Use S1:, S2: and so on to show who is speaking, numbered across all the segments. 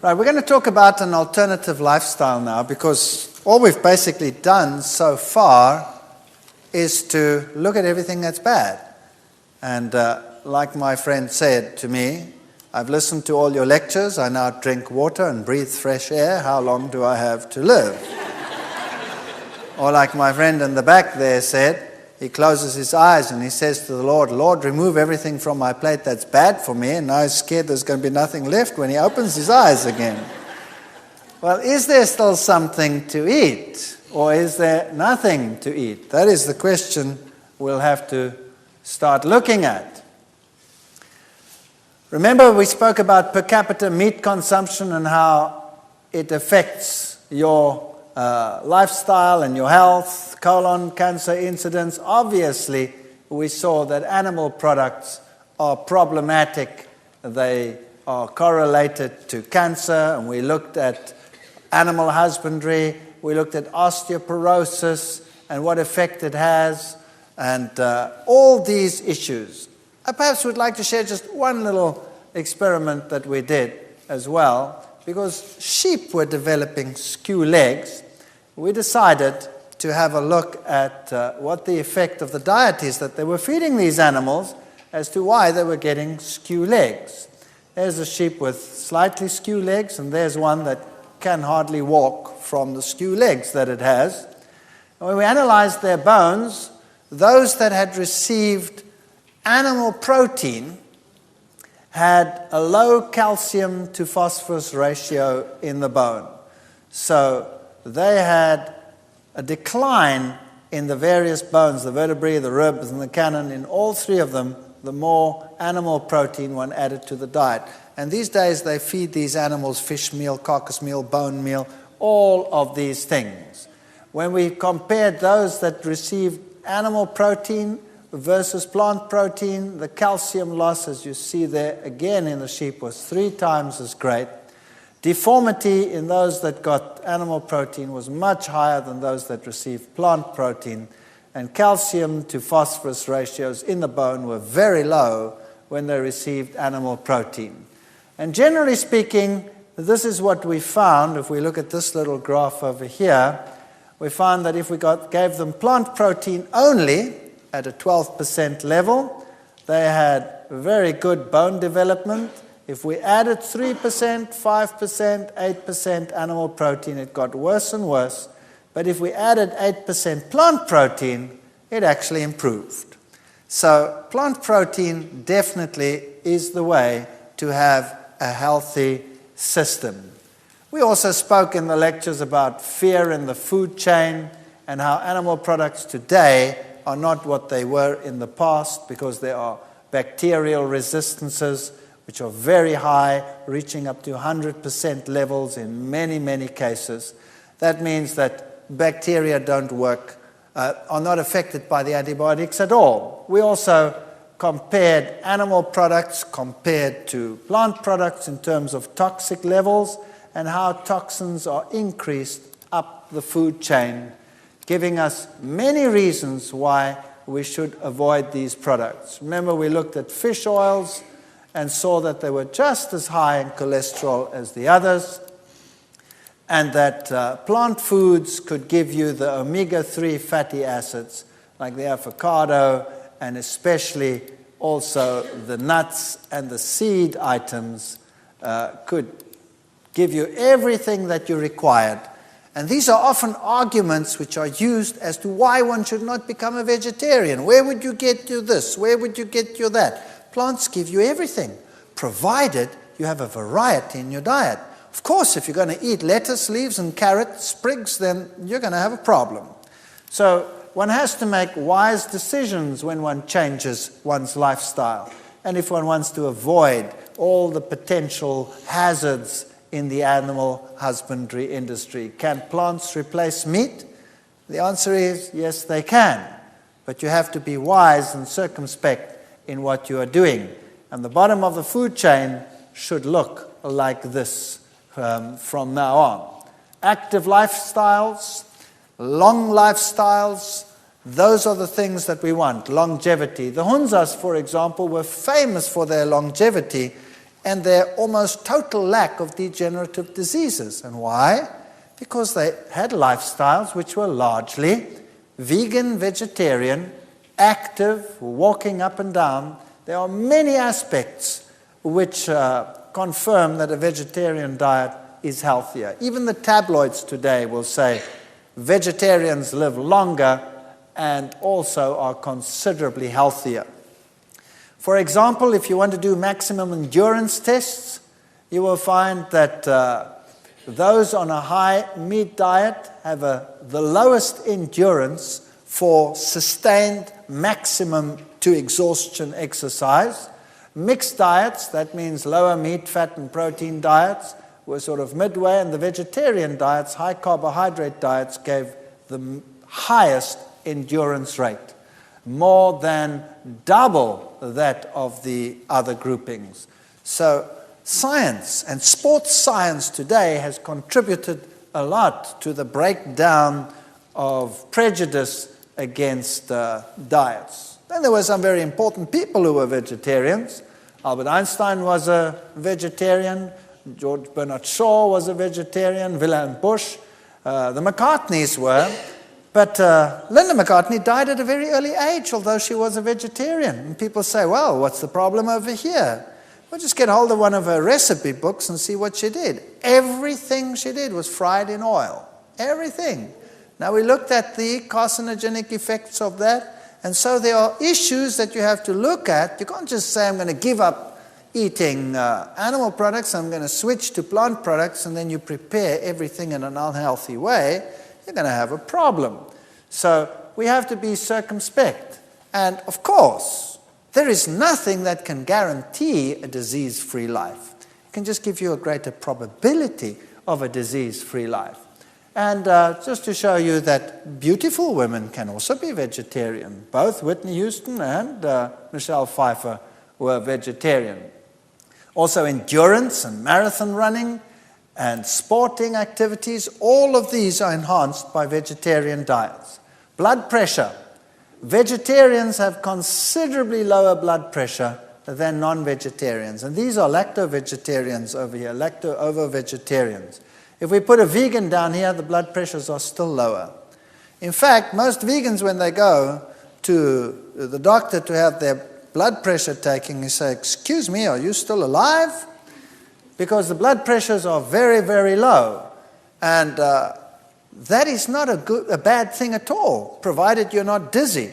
S1: Right, we're going to talk about an alternative lifestyle now, because all we've basically done so far is to look at everything that's bad. And like my friend said to me, I've listened to all your lectures, I now drink water and breathe fresh air, how long do I have to live? Or like my friend in the back there said, he closes his eyes and he says to the Lord, Lord, remove everything from my plate that's bad for me, and now he's scared there's going to be nothing left when he opens his eyes again. Well, is there still something to eat, or is there nothing to eat? That is the question we'll have to start looking at. Remember, we spoke about per capita meat consumption and how it affects your lifestyle and your health, colon cancer incidence. Obviously, we saw that animal products are problematic. They are correlated to cancer, and we looked at animal husbandry, we looked at osteoporosis and what effect it has, and all these issues. I perhaps would like to share just one little experiment that we did as well, because sheep were developing skew legs. We decided to have a look at what the effect of the diet is that they were feeding these animals as to why they were getting skew legs. There's a sheep with slightly skew legs, and there's one that can hardly walk from the skew legs that it has. When we analyzed their bones, those that had received animal protein had a low calcium to phosphorus ratio in the bone. So they had a decline in the various bones, the vertebrae, the ribs, and the cannon. In all three of them, the more animal protein one added to the diet. And these days they feed these animals fish meal, carcass meal, bone meal, all of these things. When we compared those that received animal protein versus plant protein, the calcium loss, as you see there again in the sheep, was 3 times as great. Deformity in those that got animal protein was much higher than those that received plant protein, and calcium to phosphorus ratios in the bone were very low when they received animal protein. And generally speaking, this is what we found. If we look at this little graph over here, we found that if we gave them plant protein only at a 12% level, they had very good bone development. If we added 3%, 5%, 8% animal protein, it got worse and worse. But if we added 8% plant protein, it actually improved. So plant protein definitely is the way to have a healthy system. We also spoke in the lectures about fear in the food chain and how animal products today are not what they were in the past, because there are bacterial resistances which are very high, reaching up to 100% levels in many, many cases. That means that bacteria don't work, are not affected by the antibiotics at all. We also compared animal products compared to plant products in terms of toxic levels and how toxins are increased up the food chain, giving us many reasons why we should avoid these products. Remember, we looked at fish oils and saw that they were just as high in cholesterol as the others, and that plant foods could give you the omega-3 fatty acids, like the avocado, and especially also the nuts and the seed items could give you everything that you required. And these are often arguments which are used as to why one should not become a vegetarian. Where would you get you this? Where would you get you that? Plants give you everything, provided you have a variety in your diet. Of course, if you're going to eat lettuce, leaves, and carrot sprigs, then you're going to have a problem. So one has to make wise decisions when one changes one's lifestyle, and if one wants to avoid all the potential hazards in the animal husbandry industry. Can plants replace meat? The answer is yes, they can. But you have to be wise and circumspect in what you are doing. And the bottom of the food chain should look like this from now on. Active lifestyles, long lifestyles, those are the things that we want. Longevity. The Hunzas, for example, were famous for their longevity and their almost total lack of degenerative diseases. And why? Because they had lifestyles which were largely vegan, vegetarian, active, walking up and down. There are many aspects which confirm that a vegetarian diet is healthier. Even the tabloids today will say vegetarians live longer and also are considerably healthier. For example, if you want to do maximum endurance tests, you will find that those on a high meat diet have the lowest endurance for sustained maximum to exhaustion exercise. Mixed diets, that means lower meat, fat, and protein diets, were sort of midway, and the vegetarian diets, high carbohydrate diets, gave the highest endurance rate, more than double that of the other groupings. So science and sports science today has contributed a lot to the breakdown of prejudice against diets. Then there were some very important people who were vegetarians. Albert Einstein was a vegetarian. George Bernard Shaw was a vegetarian. Wilhelm Busch. The McCartneys were. But Linda McCartney died at a very early age, although she was a vegetarian. And people say, well, what's the problem over here? Well, just get hold of one of her recipe books and see what she did. Everything she did was fried in oil. Everything. Now, we looked at the carcinogenic effects of that. And so there are issues that you have to look at. You can't just say, I'm going to give up eating animal products, I'm going to switch to plant products, and then you prepare everything in an unhealthy way. You're going to have a problem. So we have to be circumspect. And of course, there is nothing that can guarantee a disease-free life. It can just give you a greater probability of a disease-free life. And just to show you that beautiful women can also be vegetarian. Both Whitney Houston and Michelle Pfeiffer were vegetarian. Also endurance and marathon running and sporting activities, all of these are enhanced by vegetarian diets. Blood pressure. Vegetarians have considerably lower blood pressure than non-vegetarians. And these are lacto-vegetarians over here, lacto-ovo-vegetarians. If we put a vegan down here, the blood pressures are still lower. In fact, most vegans, when they go to the doctor to have their blood pressure taken, they say, excuse me, are you still alive? Because the blood pressures are very, very low. And that is not a bad thing at all, provided you're not dizzy.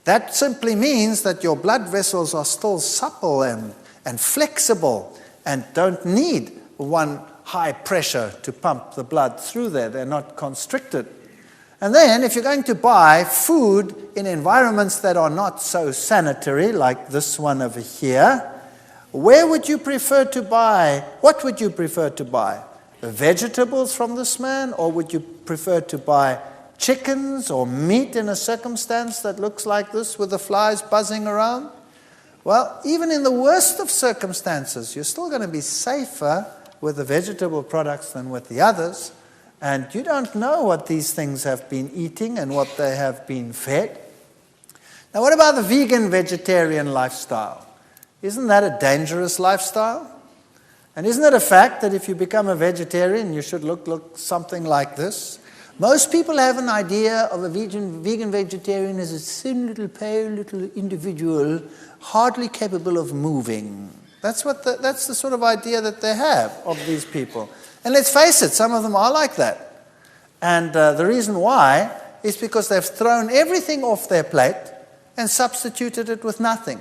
S1: That simply means that your blood vessels are still supple and flexible and don't need one high pressure to pump the blood through there. They're not constricted. And then if you're going to buy food in environments that are not so sanitary, like this one over here, where would you prefer to buy? What would you prefer to buy? Vegetables from this man, or would you prefer to buy chickens or meat in a circumstance that looks like this with the flies buzzing around? Well, even in the worst of circumstances, you're still going to be safer with the vegetable products than with the others. And you don't know what these things have been eating and what they have been fed. Now, what about the vegan-vegetarian lifestyle? Isn't that a dangerous lifestyle? And isn't it a fact that if you become a vegetarian, you should look something like this? Most people have an idea of a vegan-vegetarian as a thin, little, pale, little individual, hardly capable of moving. That's the sort of idea that they have of these people. And let's face it, some of them are like that. And the reason why is because they've thrown everything off their plate and substituted it with nothing.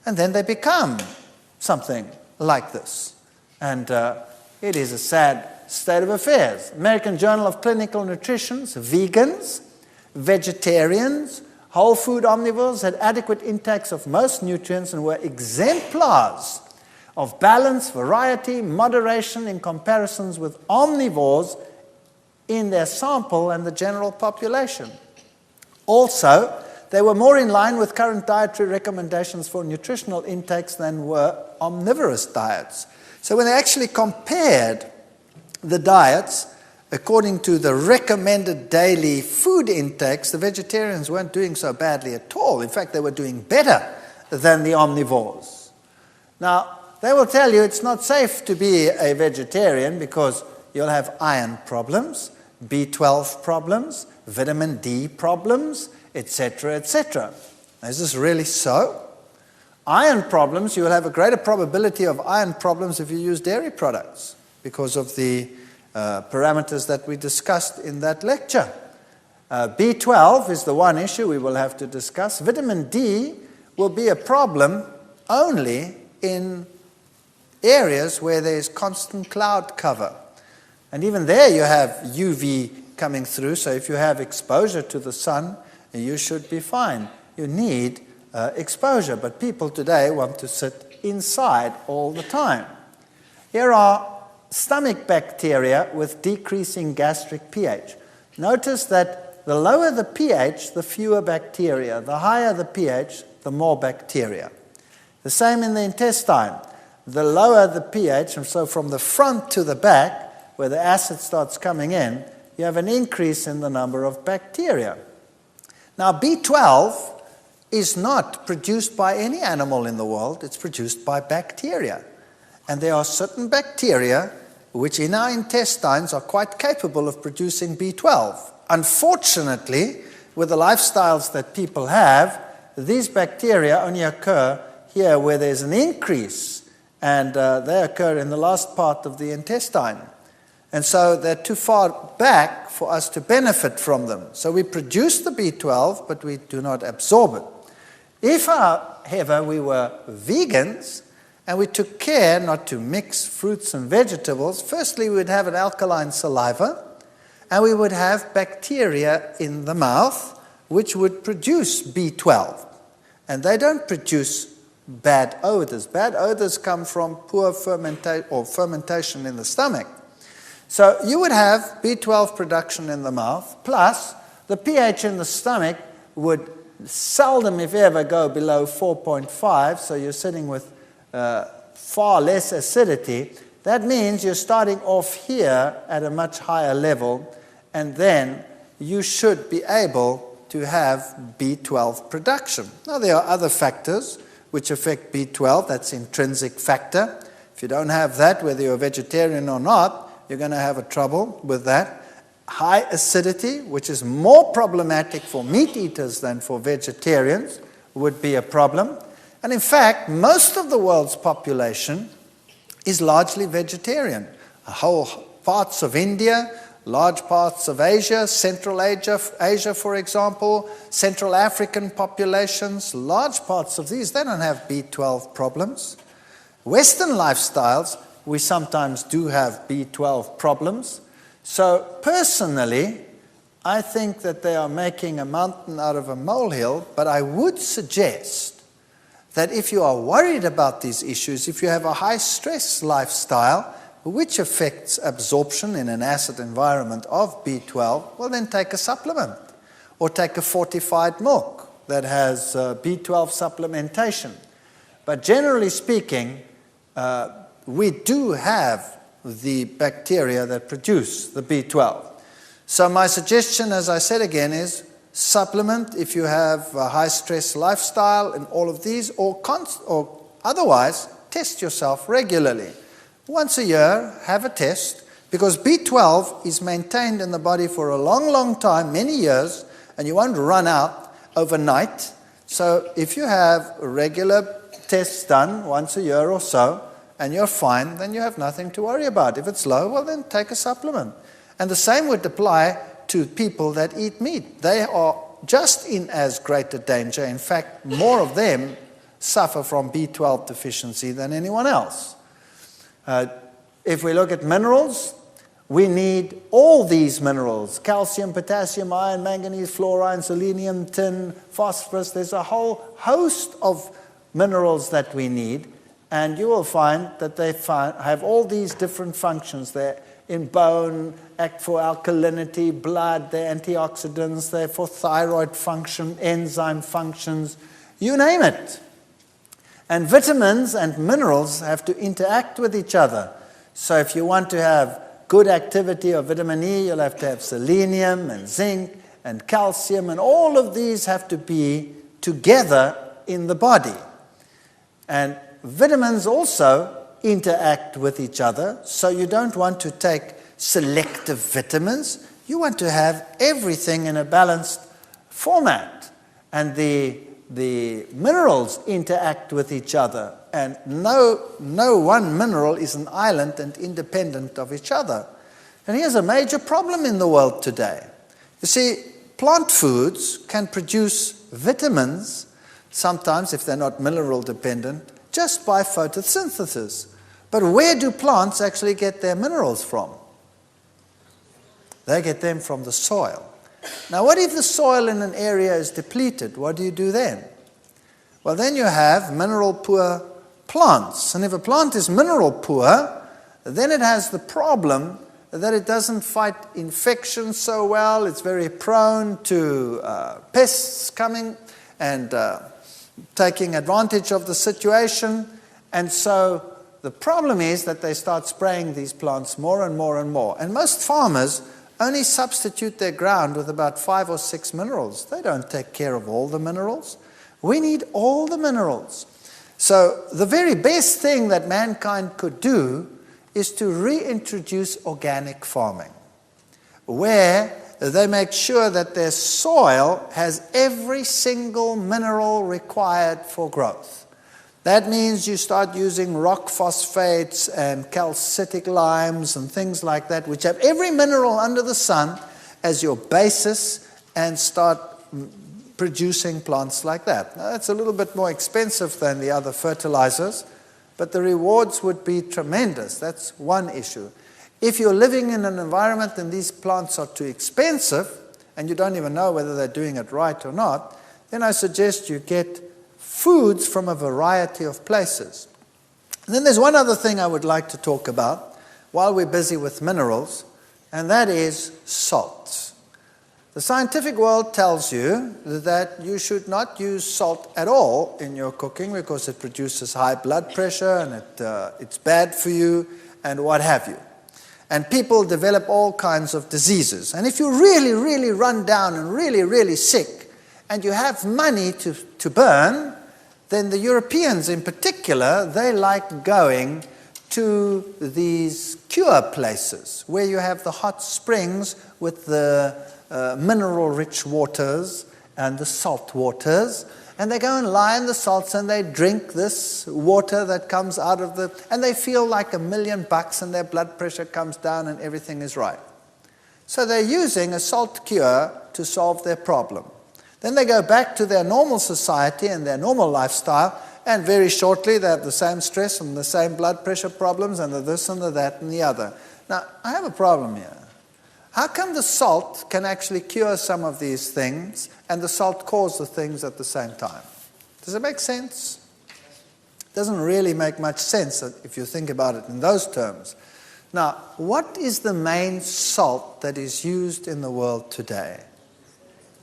S1: And then they become something like this. And it is a sad state of affairs. American Journal of Clinical Nutrition's vegans, vegetarians, whole food omnivores had adequate intakes of most nutrients and were exemplars of balance, variety, moderation in comparisons with omnivores in their sample and the general population. Also, they were more in line with current dietary recommendations for nutritional intakes than were omnivorous diets. So when they actually compared the diets according to the recommended daily food intakes, the vegetarians weren't doing so badly at all. In fact, they were doing better than the omnivores. Now, they will tell you it's not safe to be a vegetarian because you'll have iron problems, B12 problems, vitamin D problems, etc., etc. Is this really so? Iron problems, you will have a greater probability of iron problems if you use dairy products because of the parameters that we discussed in that lecture. B12 is the one issue we will have to discuss. Vitamin D will be a problem only in areas where there's constant cloud cover. And even there you have UV coming through, so if you have exposure to the sun, you should be fine. You need exposure, but people today want to sit inside all the time. Here are stomach bacteria with decreasing gastric pH. Notice that the lower the pH, the fewer bacteria. The higher the pH, the more bacteria. The same in the intestine. The lower the pH, and so from the front to the back, where the acid starts coming in, you have an increase in the number of bacteria. Now, B12 is not produced by any animal in the world. It's produced by bacteria. And there are certain bacteria which in our intestines are quite capable of producing B12. Unfortunately, with the lifestyles that people have, these bacteria only occur here where there's an increase, and they occur in the last part of the intestine. And so they're too far back for us to benefit from them. So we produce the B12, but we do not absorb it. If, however, we were vegans and we took care not to mix fruits and vegetables, firstly we would have an alkaline saliva, and we would have bacteria in the mouth which would produce B12. And they don't produce bad odors. Bad odors come from poor fermentation in the stomach. So you would have B12 production in the mouth, plus the pH in the stomach would seldom, if ever, go below 4.5, so you're sitting with far less acidity. That means you're starting off here at a much higher level, and then you should be able to have B12 production. Now, there are other factors which affect B12. That's intrinsic factor. If you don't have that, whether you're a vegetarian or not, you're going to have a trouble with that. High acidity, which is more problematic for meat eaters than for vegetarians, would be a problem. And in fact, most of the world's population is largely vegetarian. Whole parts of India, large parts of Asia, Central Asia, for example, Central African populations, large parts of these, they don't have B12 problems. Western lifestyles, we sometimes do have B12 problems. So personally, I think that they are making a mountain out of a molehill, but I would suggest that if you are worried about these issues, if you have a high-stress lifestyle, which affects absorption in an acid environment of B12, well then take a supplement, or take a fortified milk that has B12 supplementation. But generally speaking, we do have the bacteria that produce the B12. So my suggestion, as I said again, is supplement if you have a high-stress lifestyle and all of these, or otherwise test yourself regularly. Once a year, have a test, because B12 is maintained in the body for a long, long time, many years, and you won't run out overnight. So if you have regular tests done once a year or so, and you're fine, then you have nothing to worry about. If it's low, well then take a supplement. And the same would apply to people that eat meat. They are just in as great a danger. In fact, more of them suffer from B12 deficiency than anyone else. If we look at minerals, we need all these minerals: calcium, potassium, iron, manganese, fluorine, selenium, tin, phosphorus. There's a whole host of minerals that we need. And you will find that they have all these different functions. They're in bone, act for alkalinity, blood, they're antioxidants, they're for thyroid function, enzyme functions, you name it. And vitamins and minerals have to interact with each other. So if you want to have good activity of vitamin E, you'll have to have selenium and zinc and calcium, and all of these have to be together in the body. And vitamins also interact with each other, so you don't want to take selective vitamins. You want to have everything in a balanced format. And the minerals interact with each other, and no one mineral is an island and independent of each other. And here's a major problem in the world today. You see, plant foods can produce vitamins, sometimes if they're not mineral dependent, just by photosynthesis. But where do plants actually get their minerals from? They get them from the soil. Now, what if the soil in an area is depleted? What do you do then? Well, then you have mineral-poor plants. And if a plant is mineral-poor, then it has the problem that it doesn't fight infection so well. It's very prone to pests coming and taking advantage of the situation. And so the problem is that they start spraying these plants more and more and more. And most farmers only substitute their ground with about 5 or 6 minerals. They don't take care of all the minerals. We need all the minerals. So the very best thing that mankind could do is to reintroduce organic farming, where they make sure that their soil has every single mineral required for growth. That means you start using rock phosphates and calcitic limes and things like that, which have every mineral under the sun as your basis, and start producing plants like that. Now, that's a little bit more expensive than the other fertilizers, but the rewards would be tremendous. That's one issue. If you're living in an environment and these plants are too expensive, and you don't even know whether they're doing it right or not, then I suggest you get foods from a variety of places. And then there's one other thing I would like to talk about while we're busy with minerals, and that is salts. The scientific world tells you that you should not use salt at all in your cooking because it produces high blood pressure and it's bad for you and what have you. And people develop all kinds of diseases. And if you're really, really run down and really, really sick and you have money to burn, then the Europeans in particular, they like going to these cure places where you have the hot springs with the mineral-rich waters and the salt waters, and they go and lie in the salts and they drink this water that comes out of and they feel like $1,000,000 and their blood pressure comes down and everything is right. So they're using a salt cure to solve their problem. Then they go back to their normal society and their normal lifestyle, and very shortly they have the same stress and the same blood pressure problems and the this and the that and the other. Now, I have a problem here. How come the salt can actually cure some of these things and the salt cause the things at the same time? Does it make sense? It doesn't really make much sense if you think about it in those terms. Now, what is the main salt that is used in the world today?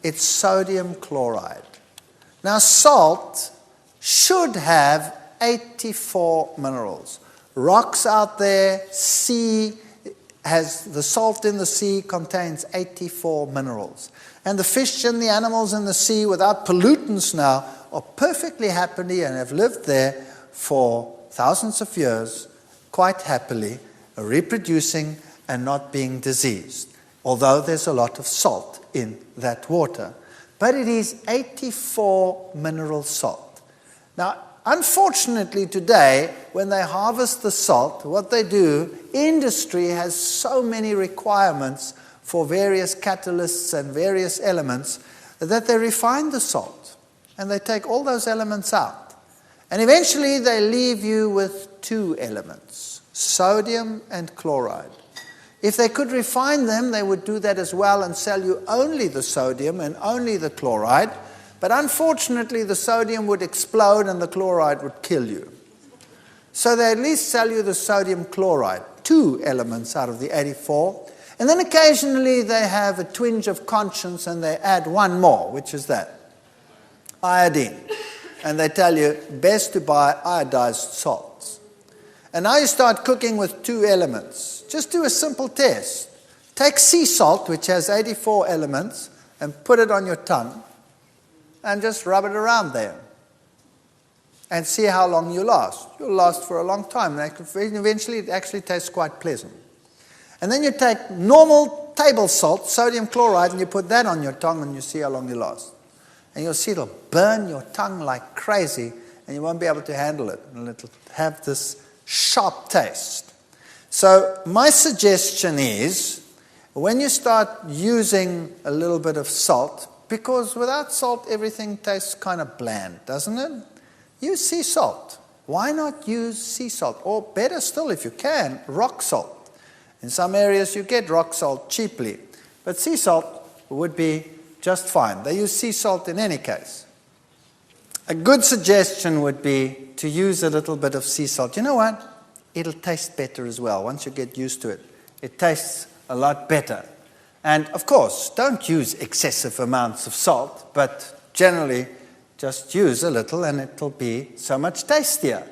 S1: It's sodium chloride. Now, salt should have 84 minerals. Rocks out there, sea the salt in the sea contains 84 minerals. And the fish and the animals in the sea, without pollutants now, are perfectly happy and have lived there for thousands of years, quite happily, reproducing and not being diseased, although there's a lot of salt in that water. But it is 84 mineral salt. Now, unfortunately today, when they harvest the salt, what they do, industry has so many requirements for various catalysts and various elements that they refine the salt and they take all those elements out. And eventually they leave you with 2 elements, sodium and chloride. If they could refine them, they would do that as well and sell you only the sodium and only the chloride. But unfortunately, the sodium would explode and the chloride would kill you. So they at least sell you the sodium chloride, 2 elements out of the 84. And then occasionally they have a twinge of conscience and they add 1 more, which is that, iodine. And they tell you, best to buy iodized salts. And now you start cooking with 2 elements. Just do a simple test. Take sea salt, which has 84 elements, and put it on your tongue. And just rub it around there. and see how long you last. You'll last for a long time. And eventually it actually tastes quite pleasant. And then you take normal table salt, sodium chloride, and you put that on your tongue and you see how long you last. And you'll see it'll burn your tongue like crazy and you won't be able to handle it. And it'll have this sharp taste. So my suggestion is, when you start using a little bit of salt, because without salt everything tastes kind of bland, doesn't it? Use sea salt. Why not use sea salt? Or better still, if you can, rock salt. In some areas you get rock salt cheaply, but sea salt would be just fine. They use sea salt in any case. A good suggestion would be to use a little bit of sea salt. You know what? It'll taste better as well. Once you get used to it, it tastes a lot better. And of course, don't use excessive amounts of salt, but generally just use a little and it'll be so much tastier.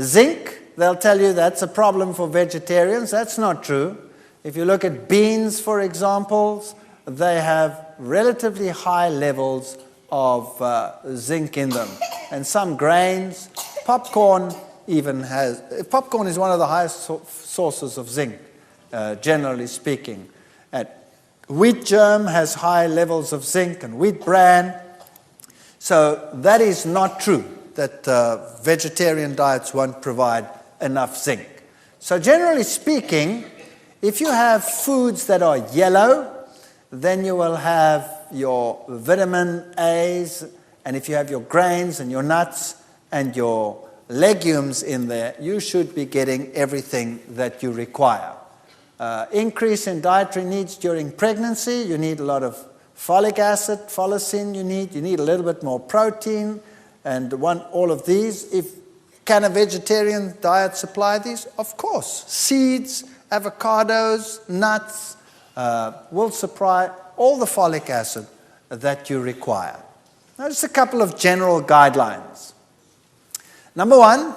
S1: Zinc, they'll tell you that's a problem for vegetarians. That's not true. If you look at beans, for example, they have relatively high levels of zinc in them. And some grains, popcorn even has, popcorn is one of the highest sources of zinc, generally speaking. And wheat germ has high levels of zinc, and wheat bran. So that is not true, that vegetarian diets won't provide enough zinc. So generally speaking, if you have foods that are yellow, then you will have your vitamin A's, and if you have your grains and your nuts and your legumes in there, you should be getting everything that you require. Increase in dietary needs during pregnancy, you need a lot of folic acid, folacin you need a little bit more protein, and all of these. Can a vegetarian diet supply these? Of course. Seeds, avocados, nuts will supply all the folic acid that you require. Now, just a couple of general guidelines. Number one,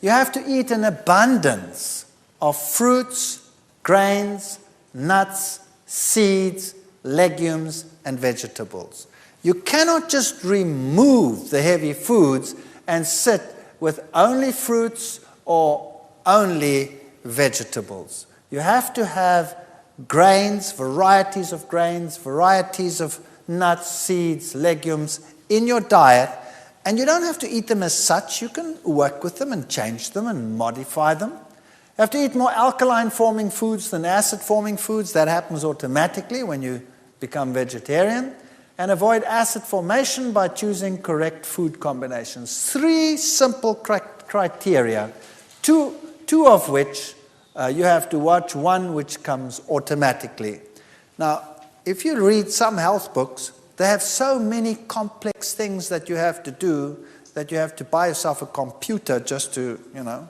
S1: you have to eat an abundance of fruits, grains, nuts, seeds, legumes, and vegetables. You cannot just remove the heavy foods and sit with only fruits or only vegetables. You have to have grains, varieties of nuts, seeds, legumes in your diet, and you don't have to eat them as such. You can work with them and change them and modify them. You have to eat more alkaline-forming foods than acid-forming foods. That happens automatically when you become vegetarian. And avoid acid formation by choosing correct food combinations. 3 simple criteria, two of which you have to watch, one which comes automatically. Now, if you read some health books, they have so many complex things that you have to do that you have to buy yourself a computer just to,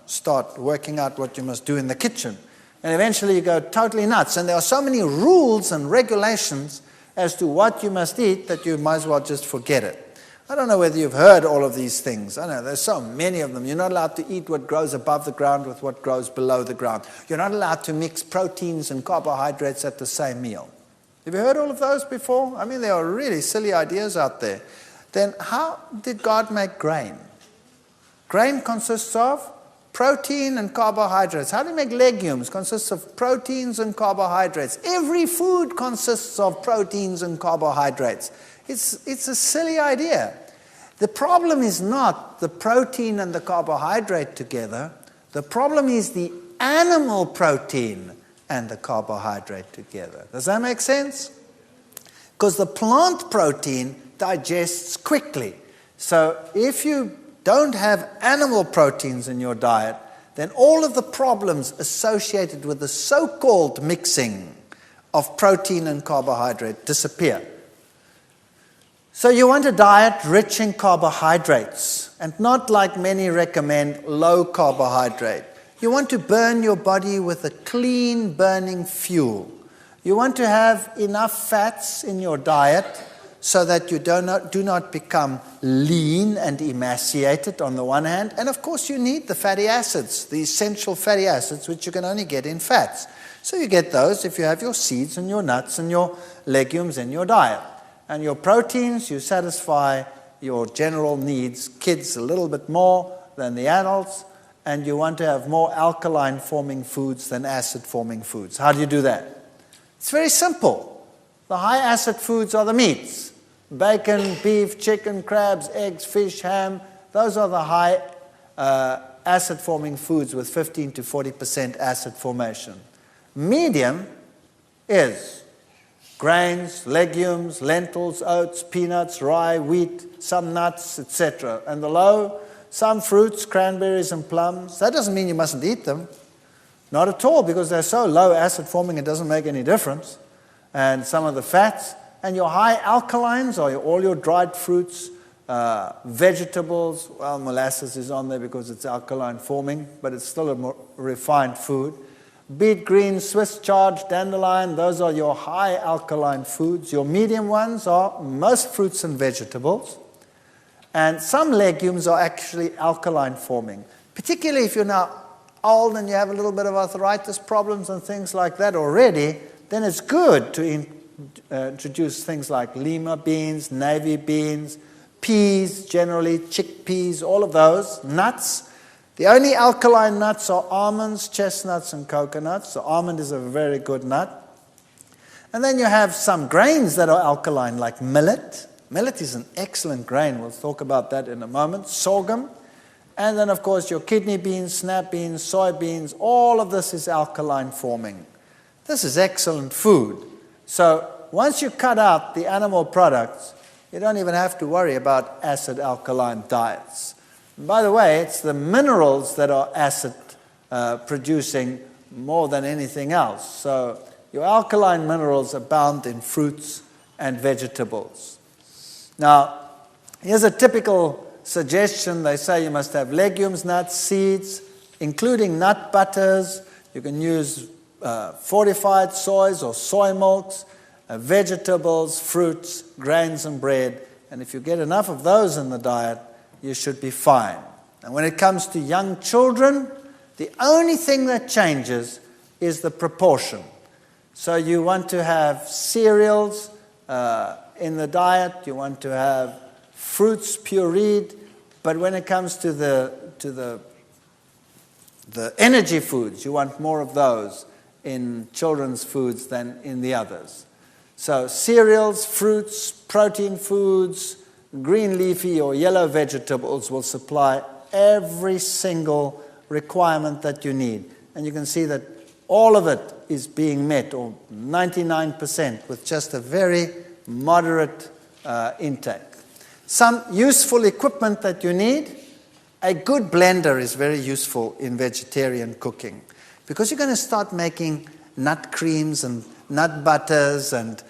S1: start working out what you must do in the kitchen. And eventually you go totally nuts. And there are so many rules and regulations as to what you must eat that you might as well just forget it. I don't know whether you've heard all of these things. I know there's so many of them. You're not allowed to eat what grows above the ground with what grows below the ground. You're not allowed to mix proteins and carbohydrates at the same meal. Have you heard all of those before? I mean, there are really silly ideas out there. Then how did God make grain? Grain consists of protein and carbohydrates. How do you make legumes? Consists of proteins and carbohydrates. Every food consists of proteins and carbohydrates. It's a silly idea. The problem is not the protein and the carbohydrate together. The problem is the animal protein and the carbohydrate together. Does that make sense? Because the plant protein digests quickly. So if you don't have animal proteins in your diet, then all of the problems associated with the so-called mixing of protein and carbohydrate disappear. So you want a diet rich in carbohydrates, and not like many recommend, low carbohydrate. You want to burn your body with a clean burning fuel. You want to have enough fats in your diet so that you do not become lean and emaciated on the one hand. And of course you need the fatty acids, the essential fatty acids, which you can only get in fats. So you get those if you have your seeds and your nuts and your legumes in your diet. And your proteins, you satisfy your general needs, kids a little bit more than the adults, and you want to have more alkaline-forming foods than acid-forming foods. How do you do that? It's very simple. The high-acid foods are the meats. Bacon, beef, chicken, crabs, eggs, fish, ham. Those are the high acid-forming foods with 15 to 40% acid formation. Medium is grains, legumes, lentils, oats, peanuts, rye, wheat, some nuts, etc. And the low, some fruits, cranberries and plums. That doesn't mean you mustn't eat them. Not at all, because they're so low acid forming it doesn't make any difference. And some of the fats. And your high alkalines are all your dried fruits, vegetables. Well, molasses is on there because it's alkaline forming, but it's still a more refined food. Beet greens, Swiss chard, dandelion, those are your high alkaline foods. Your medium ones are most fruits and vegetables. And some legumes are actually alkaline forming, particularly if you're now old and you have a little bit of arthritis problems and things like that already, then it's good to introduce things like lima beans, navy beans, peas, generally chickpeas, all of those, nuts. The only alkaline nuts are almonds, chestnuts, and coconuts. The almond is a very good nut. And then you have some grains that are alkaline, like millet. Millet is an excellent grain. We'll talk about that in a moment. Sorghum. And then, of course, your kidney beans, snap beans, soybeans. All of this is alkaline forming. This is excellent food. So once you cut out the animal products, you don't even have to worry about acid alkaline diets. And by the way, it's the minerals that are acid producing more than anything else. So your alkaline minerals abound in fruits and vegetables. Now, here's a typical suggestion. They say you must have legumes, nuts, seeds, including nut butters. You can use fortified soys or soy milks, vegetables, fruits, grains, and bread. And if you get enough of those in the diet, you should be fine. And when it comes to young children, the only thing that changes is the proportion. So you want to have cereals in the diet, you want to have fruits pureed, but when it comes to the energy foods, you want more of those in children's foods than in the others. So cereals, fruits, protein foods, green leafy or yellow vegetables will supply every single requirement that you need. And you can see that all of it is being met, or 99%, with just a very moderate intake. Some useful equipment that you need. A good blender is very useful in vegetarian cooking, because you're going to start making nut creams and nut butters and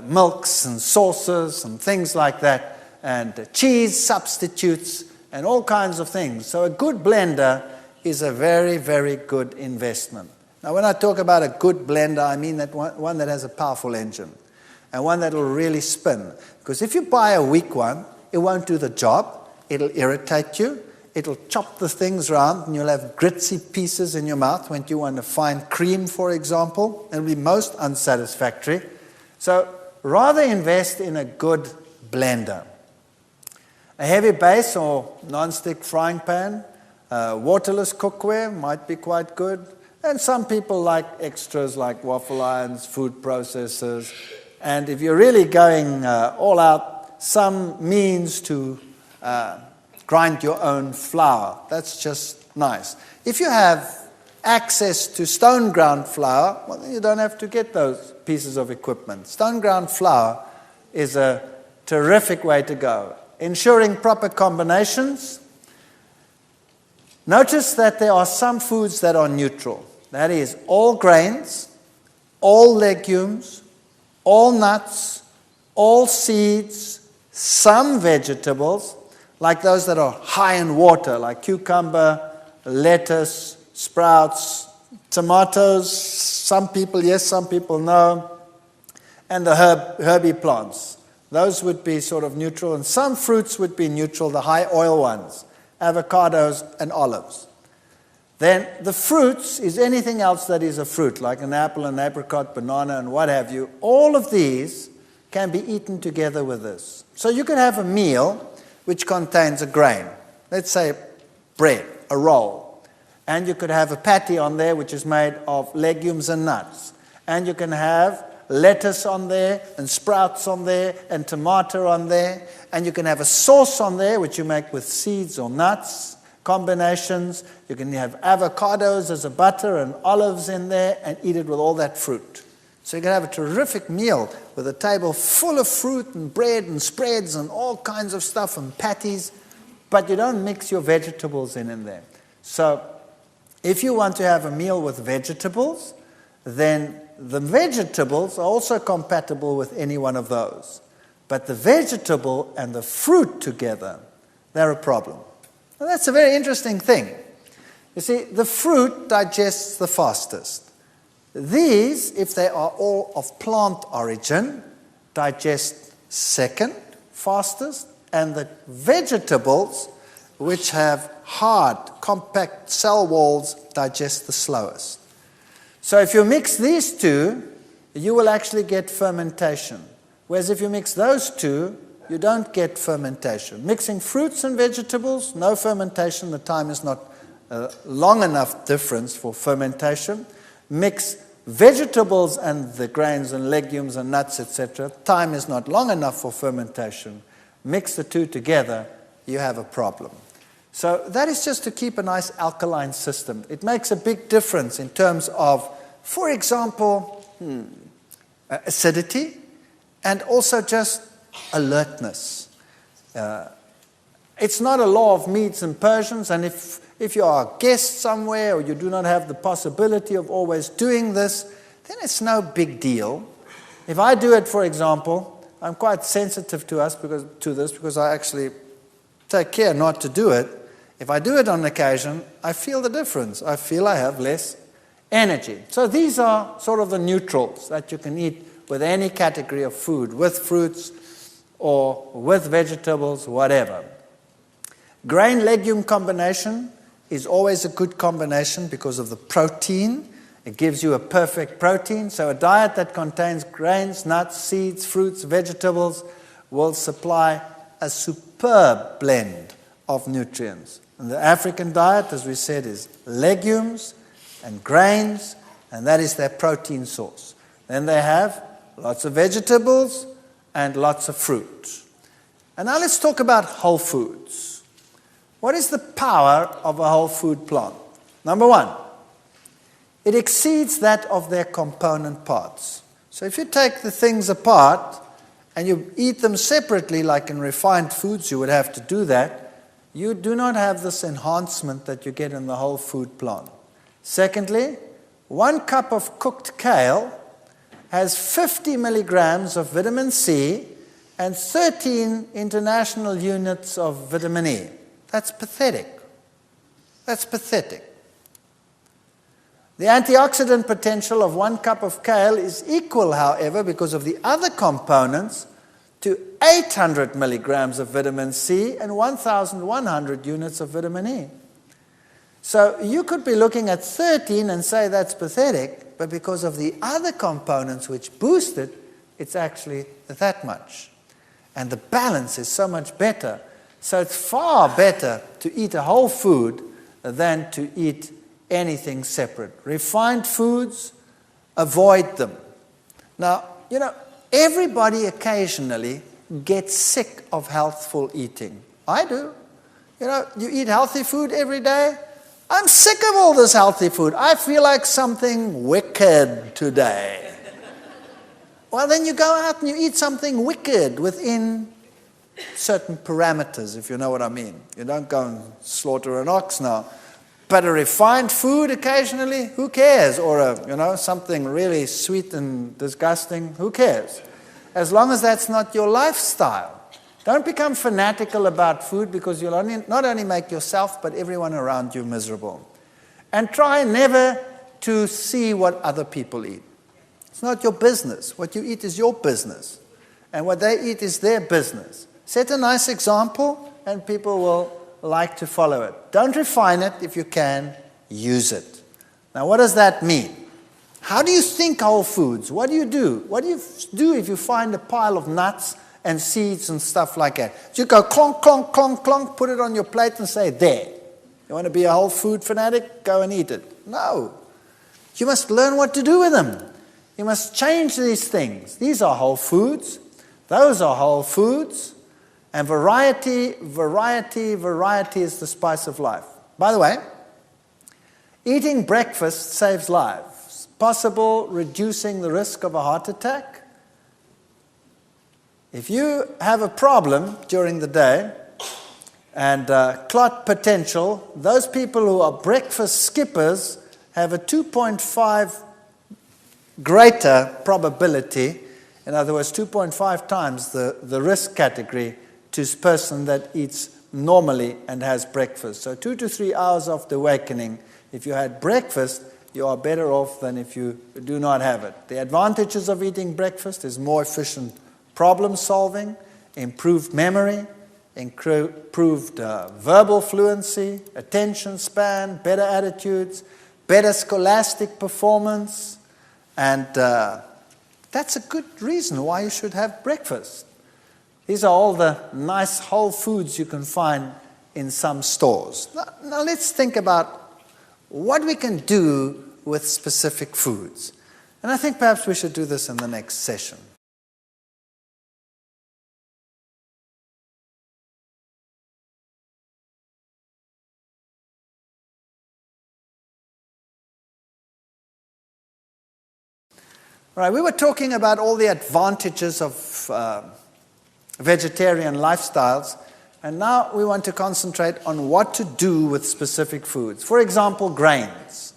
S1: milks and sauces and things like that, and cheese substitutes and all kinds of things. So a good blender is a very, very good investment. Now, when I talk about a good blender, I mean that one that has a powerful engine and one that will really spin. Because if you buy a weak one, it won't do the job. It'll irritate you. It'll chop the things around, and you'll have gritsy pieces in your mouth when you want to find cream, for example. It'll be most unsatisfactory. So rather invest in a good blender. A heavy base or non-stick frying pan, waterless cookware might be quite good. And some people like extras like waffle irons, food processors. And if you're really going all out, some means to grind your own flour. That's just nice. If you have access to stone ground flour, well, then you don't have to get those pieces of equipment. Stone ground flour is a terrific way to go. Ensuring proper combinations. Notice that there are some foods that are neutral. That is, all grains, all legumes, all nuts, all seeds, some vegetables, like those that are high in water, like cucumber, lettuce, sprouts, tomatoes, some people yes, some people no, and the herby plants. Those would be sort of neutral, and some fruits would be neutral, the high oil ones, avocados and olives. Then the fruits is anything else that is a fruit, like an apple, an apricot, banana, and what have you. All of these can be eaten together with this. So you could have a meal which contains a grain. Let's say bread, a roll. And you could have a patty on there which is made of legumes and nuts. And you can have lettuce on there, and sprouts on there, and tomato on there. And you can have a sauce on there which you make with seeds or nuts, combinations. You can have avocados as a butter and olives in there and eat it with all that fruit. So you can have a terrific meal with a table full of fruit and bread and spreads and all kinds of stuff and patties, but you don't mix your vegetables in there. So if you want to have a meal with vegetables, then the vegetables are also compatible with any one of those. But the vegetable and the fruit together, they're a problem. Well, that's a very interesting thing. You see, the fruit digests the fastest. These, if they are all of plant origin, digest second fastest, and the vegetables, which have hard, compact cell walls, digest the slowest. So if you mix these two, you will actually get fermentation. Whereas if you mix those two, you don't get fermentation. Mixing fruits and vegetables, no fermentation. The time is not long enough difference for fermentation. Mix vegetables and the grains and legumes and nuts, etc. Time is not long enough for fermentation. Mix the two together, you have a problem. So that is just to keep a nice alkaline system. It makes a big difference in terms of, for example, acidity and also just alertness. It's not a law of Medes and Persians, and if you are a guest somewhere or you do not have the possibility of always doing this, then it's no big deal. If I do it, for example, I'm quite sensitive to this because I actually take care not to do it. If I do it on occasion, I feel the difference. I feel I have less energy. So these are sort of the neutrals that you can eat with any category of food, with fruits or with vegetables, whatever. Grain-legume combination is always a good combination because of the protein. It gives you a perfect protein. So a diet that contains grains, nuts, seeds, fruits, vegetables will supply a superb blend of nutrients. And the African diet, as we said, is legumes and grains, and that is their protein source. Then they have lots of vegetables and lots of fruit. And now let's talk about whole foods. What is the power of a whole food plant? Number one, it exceeds that of their component parts. So if you take the things apart and you eat them separately, like in refined foods you would have to do that, you do not have this enhancement that you get in the whole food plant. Secondly, 1 cup of cooked kale has 50 milligrams of vitamin C and 13 international units of vitamin E. That's pathetic. That's pathetic. The antioxidant potential of 1 cup of kale is equal, however, because of the other components, to 800 milligrams of vitamin C and 1,100 units of vitamin E. So you could be looking at 13 and say that's pathetic, but because of the other components which boost it, it's actually that much. And the balance is so much better. So it's far better to eat a whole food than to eat anything separate. Refined foods, avoid them. Now, everybody occasionally gets sick of healthful eating. I do. You eat healthy food every day. I'm sick of all this healthy food. I feel like something wicked today. Well, then you go out and you eat something wicked within certain parameters, if you know what I mean. You don't go and slaughter an ox now. But a refined food occasionally, who cares? Or something really sweet and disgusting, who cares? As long as that's not your lifestyle. Don't become fanatical about food because you'll not only make yourself but everyone around you miserable. And try never to see what other people eat. It's not your business. What you eat is your business. And what they eat is their business. Set a nice example and people will like to follow it. Don't refine it if you can. Use it. Now what does that mean? How do you think whole foods? What do you do? What do you do if you find a pile of nuts and seeds and stuff like that? You go clonk, clonk, clonk, clonk, put it on your plate and say, there. You want to be a whole food fanatic? Go and eat it. No. You must learn what to do with them. You must change these things. These are whole foods. Those are whole foods. And variety, variety, variety is the spice of life. By the way, eating breakfast saves lives. Possible reducing the risk of a heart attack. If you have a problem during the day and clot potential, those people who are breakfast skippers have a 2.5 greater probability, in other words, 2.5 times the risk category to a person that eats normally and has breakfast. So 2 to 3 hours after awakening, if you had breakfast, you are better off than if you do not have it. The advantages of eating breakfast is more efficient problem solving, improved memory, improved verbal fluency, attention span, better attitudes, better scholastic performance, and that's a good reason why you should have breakfast. These are all the nice whole foods you can find in some stores. Now let's think about what we can do with specific foods. And I think perhaps we should do this in the next session. All right, we were talking about all the advantages of vegetarian lifestyles, and now we want to concentrate on what to do with specific foods. For example, grains.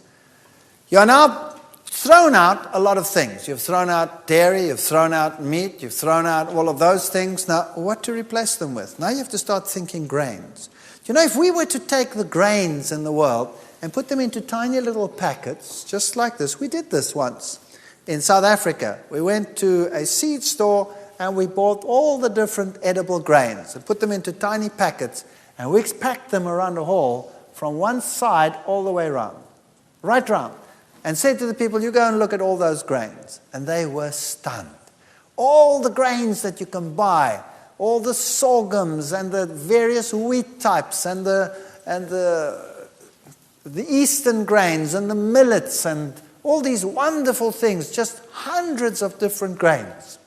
S1: You are now thrown out a lot of things. You've thrown out dairy, you've thrown out meat, you've thrown out all of those things. Now, what to replace them with? Now you have to start thinking grains. You know, if we were to take the grains in the world and put them into tiny little packets, just like this, we did this once. In South Africa, we went to a seed store and we bought all the different edible grains and put them into tiny packets, and we packed them around the hall from one side all the way around, right round, and said to the people, you go and look at all those grains. And they were stunned. All the grains that you can buy, all the sorghums and the various wheat types and the eastern grains and the millets and all these wonderful things, just hundreds of different grains.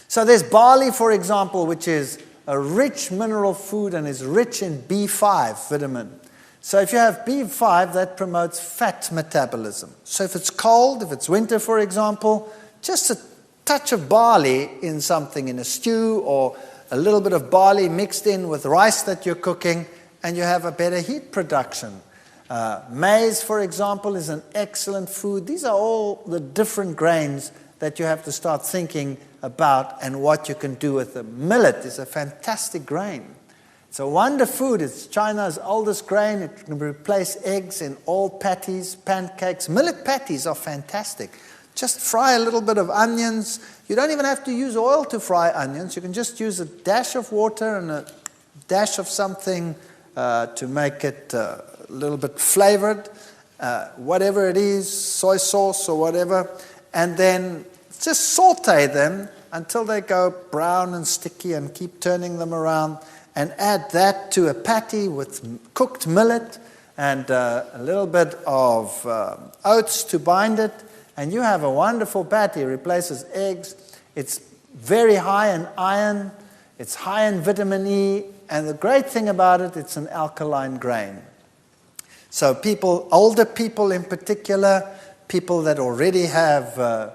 S1: So there's barley, for example, which is a rich mineral food and is rich in B5 vitamin. So if you have B5, that promotes fat metabolism. So if it's cold, if it's winter, for example, just a touch of barley in something, in a stew, or a little bit of barley mixed in with rice that you're cooking, and you have a better heat production. Maize, for example, is an excellent food. These are all the different grains that you have to start thinking about and what you can do with them. Millet is a fantastic grain. It's a wonder food. It's China's oldest grain. It can replace eggs in all patties, pancakes. Millet patties are fantastic. Just fry a little bit of onions. You don't even have to use oil to fry onions. You can just use a dash of water and a dash of something to make it a little bit flavored, whatever it is, soy sauce or whatever, and then just saute them until they go brown and sticky, and keep turning them around, and add that to a patty with cooked millet and a little bit of oats to bind it, and you have a wonderful patty. It replaces eggs. It's very high in iron. It's high in vitamin E, and the great thing about it, it's an alkaline grain. So people, older people in particular, people that already have,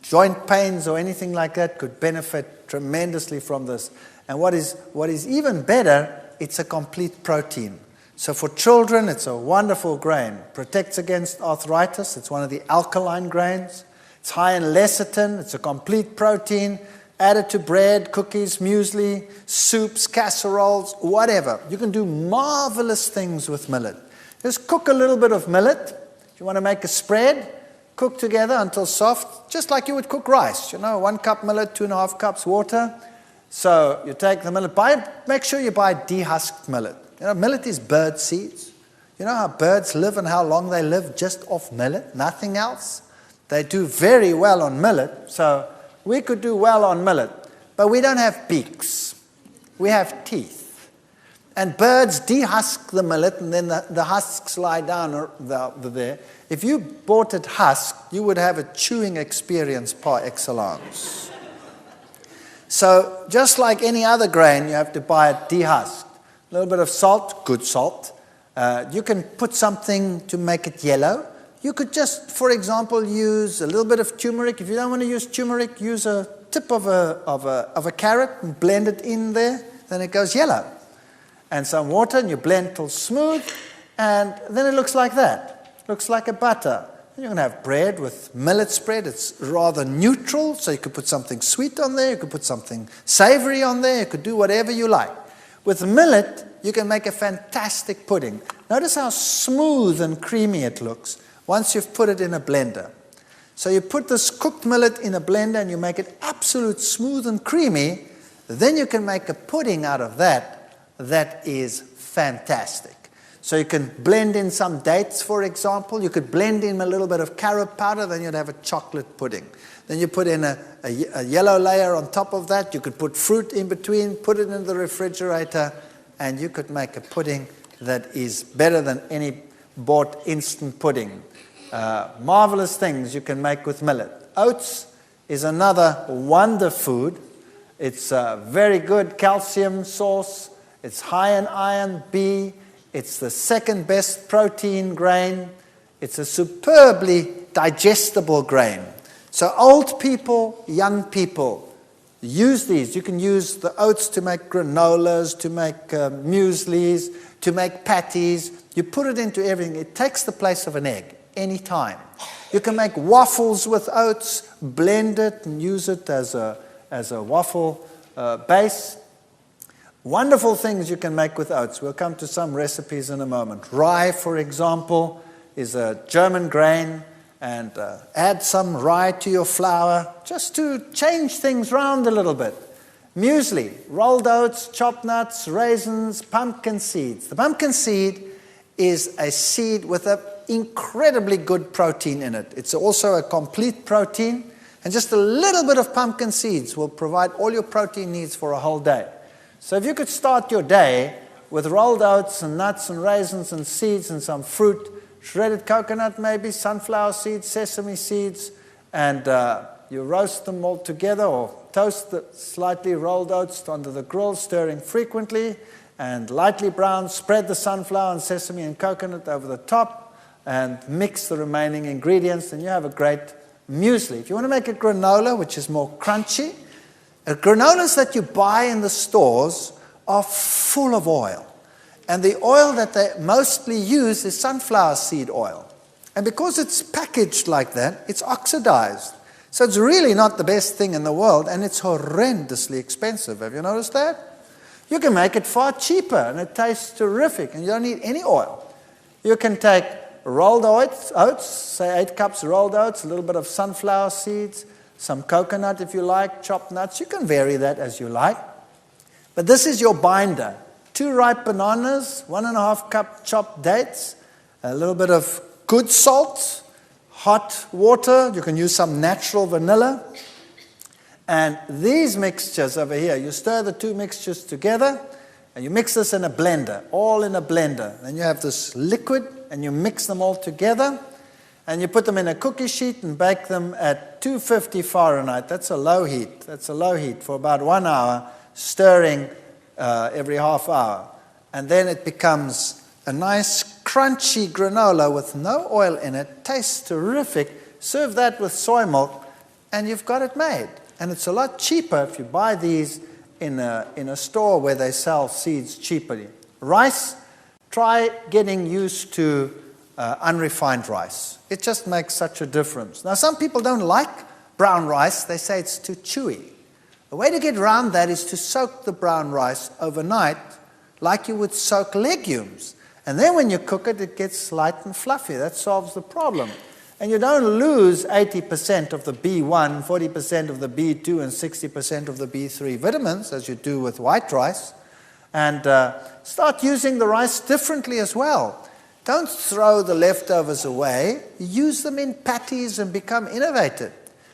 S1: joint pains or anything like that, could benefit tremendously from this. And what is even better, it's a complete protein. So for children, it's a wonderful grain. Protects against arthritis. It's one of the alkaline grains. It's high in lecithin. It's a complete protein. Added to bread, cookies, muesli, soups, casseroles, whatever. You can do marvelous things with millet. Just cook a little bit of millet. If you want to make a spread, cook together until soft, just like you would cook rice. 1 cup millet, 2.5 cups water. So you take the millet, make sure you buy dehusked millet. Millet is bird seeds. You know how birds live and how long they live just off millet, nothing else? They do very well on millet, so we could do well on millet. But we don't have beaks. We have teeth. And birds dehusk the millet, and then the husks lie down there. If you bought it husked, you would have a chewing experience par excellence. So just like any other grain, you have to buy it dehusked. A little bit of salt, good salt. You can put something to make it yellow. You could just, for example, use a little bit of turmeric. If you don't want to use turmeric, use a tip of a carrot and blend it in there. Then it goes yellow. And some water, and you blend till smooth, and then it looks like that. Looks like a butter. You can have bread with millet spread. It's rather neutral, so you could put something sweet on there. You could put something savory on there. You could do whatever you like. With millet, you can make a fantastic pudding. Notice how smooth and creamy it looks once you've put it in a blender. So you put this cooked millet in a blender and you make it absolute smooth and creamy. Then you can make a pudding out of that that is fantastic. So you can blend in some dates, for example. You could blend in a little bit of carob powder, then you'd have a chocolate pudding. Then you put in a yellow layer on top of that. You could put fruit in between, put it in the refrigerator, and you could make a pudding that is better than any bought instant pudding. Marvelous things you can make with millet. Oats is another wonder food. It's a very good calcium source. It's high in iron B. It's the second best protein grain. It's a superbly digestible grain. So old people, young people, use these. You can use the oats to make granolas, to make mueslis, to make patties. You put it into everything. It takes the place of an egg anytime. You can make waffles with oats, blend it and use it as a waffle base. Wonderful things you can make with oats. We'll come to some recipes in a moment. Rye, for example, is a German grain, and add some rye to your flour just to change things around a little bit. Muesli, rolled oats, chopped nuts, raisins, pumpkin seeds. The pumpkin seed is a seed with an incredibly good protein in it. It's also a complete protein, and just a little bit of pumpkin seeds will provide all your protein needs for a whole day. So if you could start your day with rolled oats and nuts and raisins and seeds and some fruit, shredded coconut maybe, sunflower seeds, sesame seeds, and you roast them all together or toast the slightly rolled oats under the grill, stirring frequently, and lightly brown, spread the sunflower and sesame and coconut over the top, and mix the remaining ingredients, and you have a great muesli. If you want to make a granola, which is more crunchy, granolas that you buy in the stores are full of oil. And the oil that they mostly use is sunflower seed oil. And because it's packaged like that, it's oxidized. So it's really not the best thing in the world, and it's horrendously expensive. Have you noticed that? You can make it far cheaper, and it tastes terrific, and you don't need any oil. You can take rolled oats, say 8 cups rolled oats, a little bit of sunflower seeds, some coconut if you like, chopped nuts. You can vary that as you like. But this is your binder. 2 ripe bananas, 1.5 cup chopped dates, a little bit of good salt, hot water. You can use some natural vanilla. And these mixtures over here, you stir the 2 mixtures together, and you mix this in a blender, all in a blender. Then you have this liquid, and you mix them all together. And you put them in a cookie sheet and bake them at 250 Fahrenheit. That's a low heat. That's a low heat for about 1 hour, stirring every half hour. And then it becomes a nice crunchy granola with no oil in it. Tastes terrific. Serve that with soy milk, and you've got it made. And it's a lot cheaper if you buy these in a store where they sell seeds cheaply. Rice, try getting used to unrefined rice. It just makes such a difference. Now, some people don't like brown rice. They say it's too chewy. The way to get around that is to soak the brown rice overnight like you would soak legumes. And then when you cook it, it gets light and fluffy. That solves the problem. And you don't lose 80% of the B1, 40% of the B2, and 60% of the B3 vitamins, as you do with white rice. And start using the rice differently as well. Don't throw the leftovers away. Use them in patties and become innovative.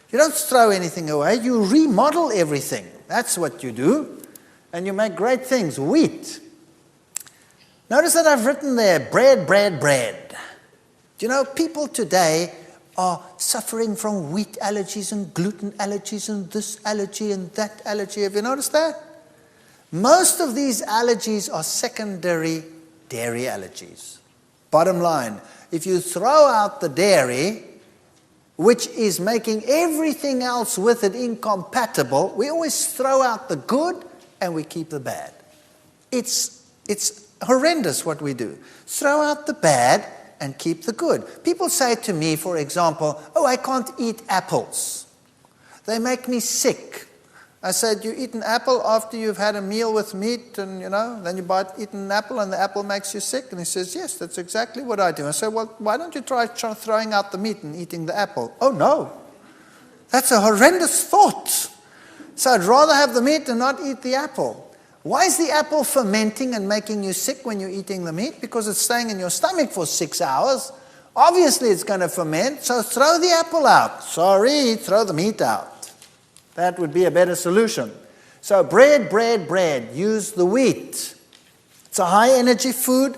S1: You don't throw anything away. You remodel everything. That's what you do. And you make great things. Wheat. Notice that I've written there, bread, bread, bread. Do you know, people today are suffering from wheat allergies and gluten allergies and this allergy and that allergy. Have you noticed that? Most of these allergies are secondary dairy allergies. Bottom line, if you throw out the dairy, which is making everything else with it incompatible, we always throw out the good and we keep the bad. It's horrendous what we do. Throw out the bad and keep the good. People say to me, for example, oh, I can't eat apples. They make me sick. I said, you eat an apple after you've had a meal with meat and, then you eat an apple and the apple makes you sick? And he says, yes, that's exactly what I do. I said, well, why don't you try throwing out the meat and eating the apple? Oh, no. That's a horrendous thought. So I'd rather have the meat and not eat the apple. Why is the apple fermenting and making you sick when you're eating the meat? Because it's staying in your stomach for 6 hours. Obviously it's going to ferment, so throw the apple out. Sorry, throw the meat out. That would be a better solution. So bread, bread, bread. Use the wheat. It's a high energy food.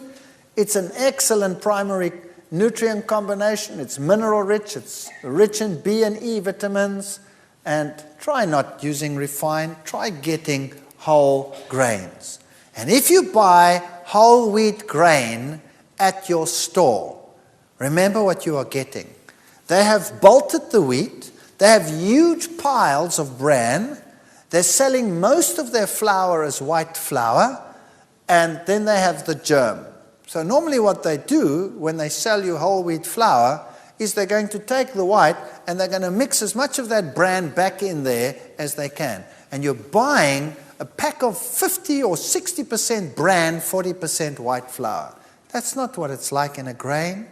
S1: It's an excellent primary nutrient combination. It's mineral rich. It's rich in B and E vitamins. And try not using refined. Try getting whole grains. And if you buy whole wheat grain at your store, remember what you are getting. They have bolted the wheat. They have huge piles of bran. They're selling most of their flour as white flour, and then they have the germ. So normally what they do when they sell you whole wheat flour is they're going to take the white and they're going to mix as much of that bran back in there as they can. And you're buying a pack of 50 or 60% bran, 40% white flour. That's not what it's like in a grain.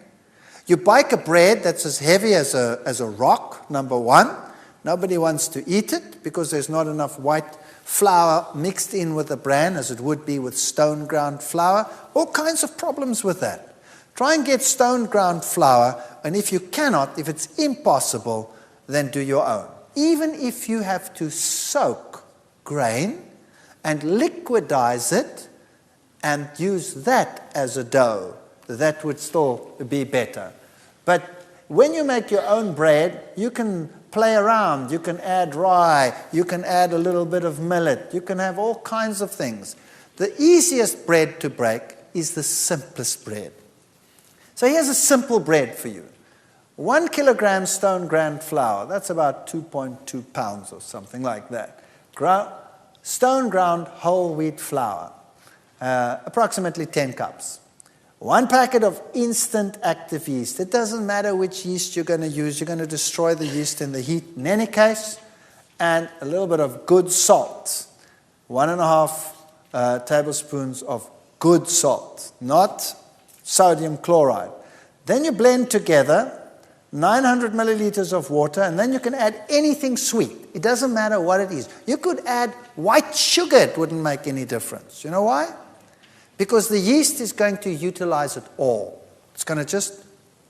S1: You bake a bread that's as heavy as a rock, number one. Nobody wants to eat it because there's not enough white flour mixed in with the bran as it would be with stone ground flour. All kinds of problems with that. Try and get stone ground flour, and if you cannot, if it's impossible, then do your own. Even if you have to soak grain and liquidize it and use that as a dough, that would still be better. But when you make your own bread, you can play around. You can add rye. You can add a little bit of millet. You can have all kinds of things. The easiest bread to break is the simplest bread. So here's a simple bread for you. 1 kilogram stone ground flour, that's about 2.2 pounds or something like that. Stone ground whole wheat flour, approximately 10 cups. 1 packet of instant active yeast. It doesn't matter which yeast you're going to use. You're going to destroy the yeast in the heat in any case. And a little bit of good salt. 1.5 tablespoons of good salt, not sodium chloride. Then you blend together 900 milliliters of water, and then you can add anything sweet. It doesn't matter what it is. You could add white sugar. It wouldn't make any difference. You know why? Because the yeast is going to utilize it all. It's going to just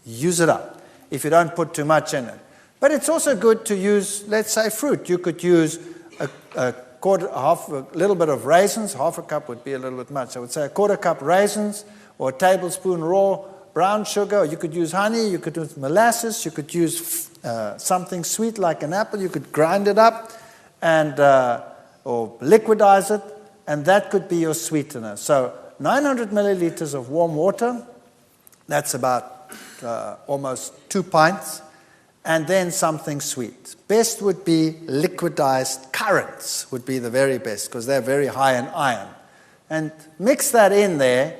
S1: use it up if you don't put too much in it. But it's also good to use, let's say, fruit. You could use a little bit of raisins. Half a cup would be a little bit much. I would say a quarter cup raisins or a tablespoon raw brown sugar. Or you could use honey. You could use molasses. You could use something sweet like an apple. You could grind it up and or liquidize it, and that could be your sweetener. So 900 milliliters of warm water, that's about almost 2 pints, and then something sweet. Best would be liquidized currants would be the very best because they're very high in iron. And mix that in there,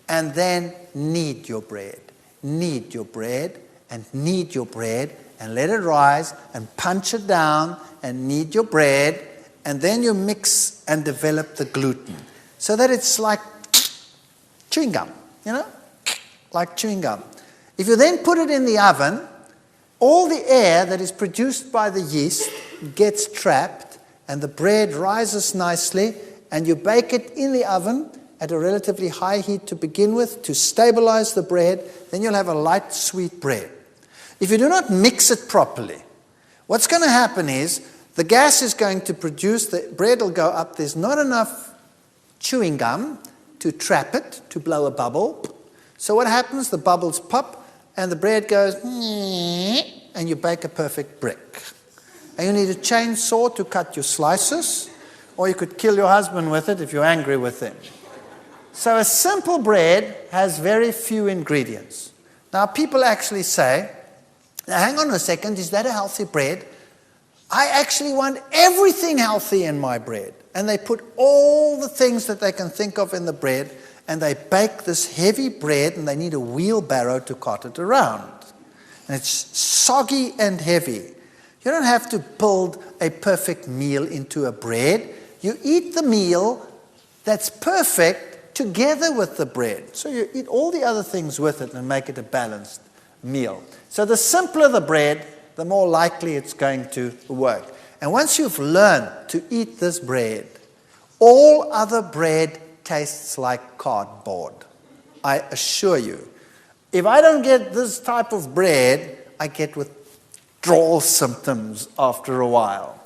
S1: and then knead your bread. Knead your bread, and knead your bread, and let it rise, and punch it down, and knead your bread, and then you mix and develop the gluten so that it's like chewing gum, like chewing gum. If you then put it in the oven, all the air that is produced by the yeast gets trapped and the bread rises nicely, and you bake it in the oven at a relatively high heat to begin with to stabilize the bread. Then you'll have a light, sweet bread. If you do not mix it properly, what's going to happen is the gas is going to produce, the bread will go up. There's not enough chewing gum to trap it, to blow a bubble. So what happens? The bubbles pop and the bread goes, and you bake a perfect brick. And you need a chainsaw to cut your slices, or you could kill your husband with it if you're angry with him. So a simple bread has very few ingredients. Now people actually say, now hang on a second, is that a healthy bread? I actually want everything healthy in my bread. And they put all the things that they can think of in the bread, and they bake this heavy bread, and they need a wheelbarrow to cart it around. And it's soggy and heavy. You don't have to build a perfect meal into a bread. You eat the meal that's perfect together with the bread. So you eat all the other things with it and make it a balanced meal. So the simpler the bread, the more likely it's going to work. And once you've learned to eat this bread, all other bread tastes like cardboard. I assure you. If I don't get this type of bread, I get withdrawal symptoms after a while.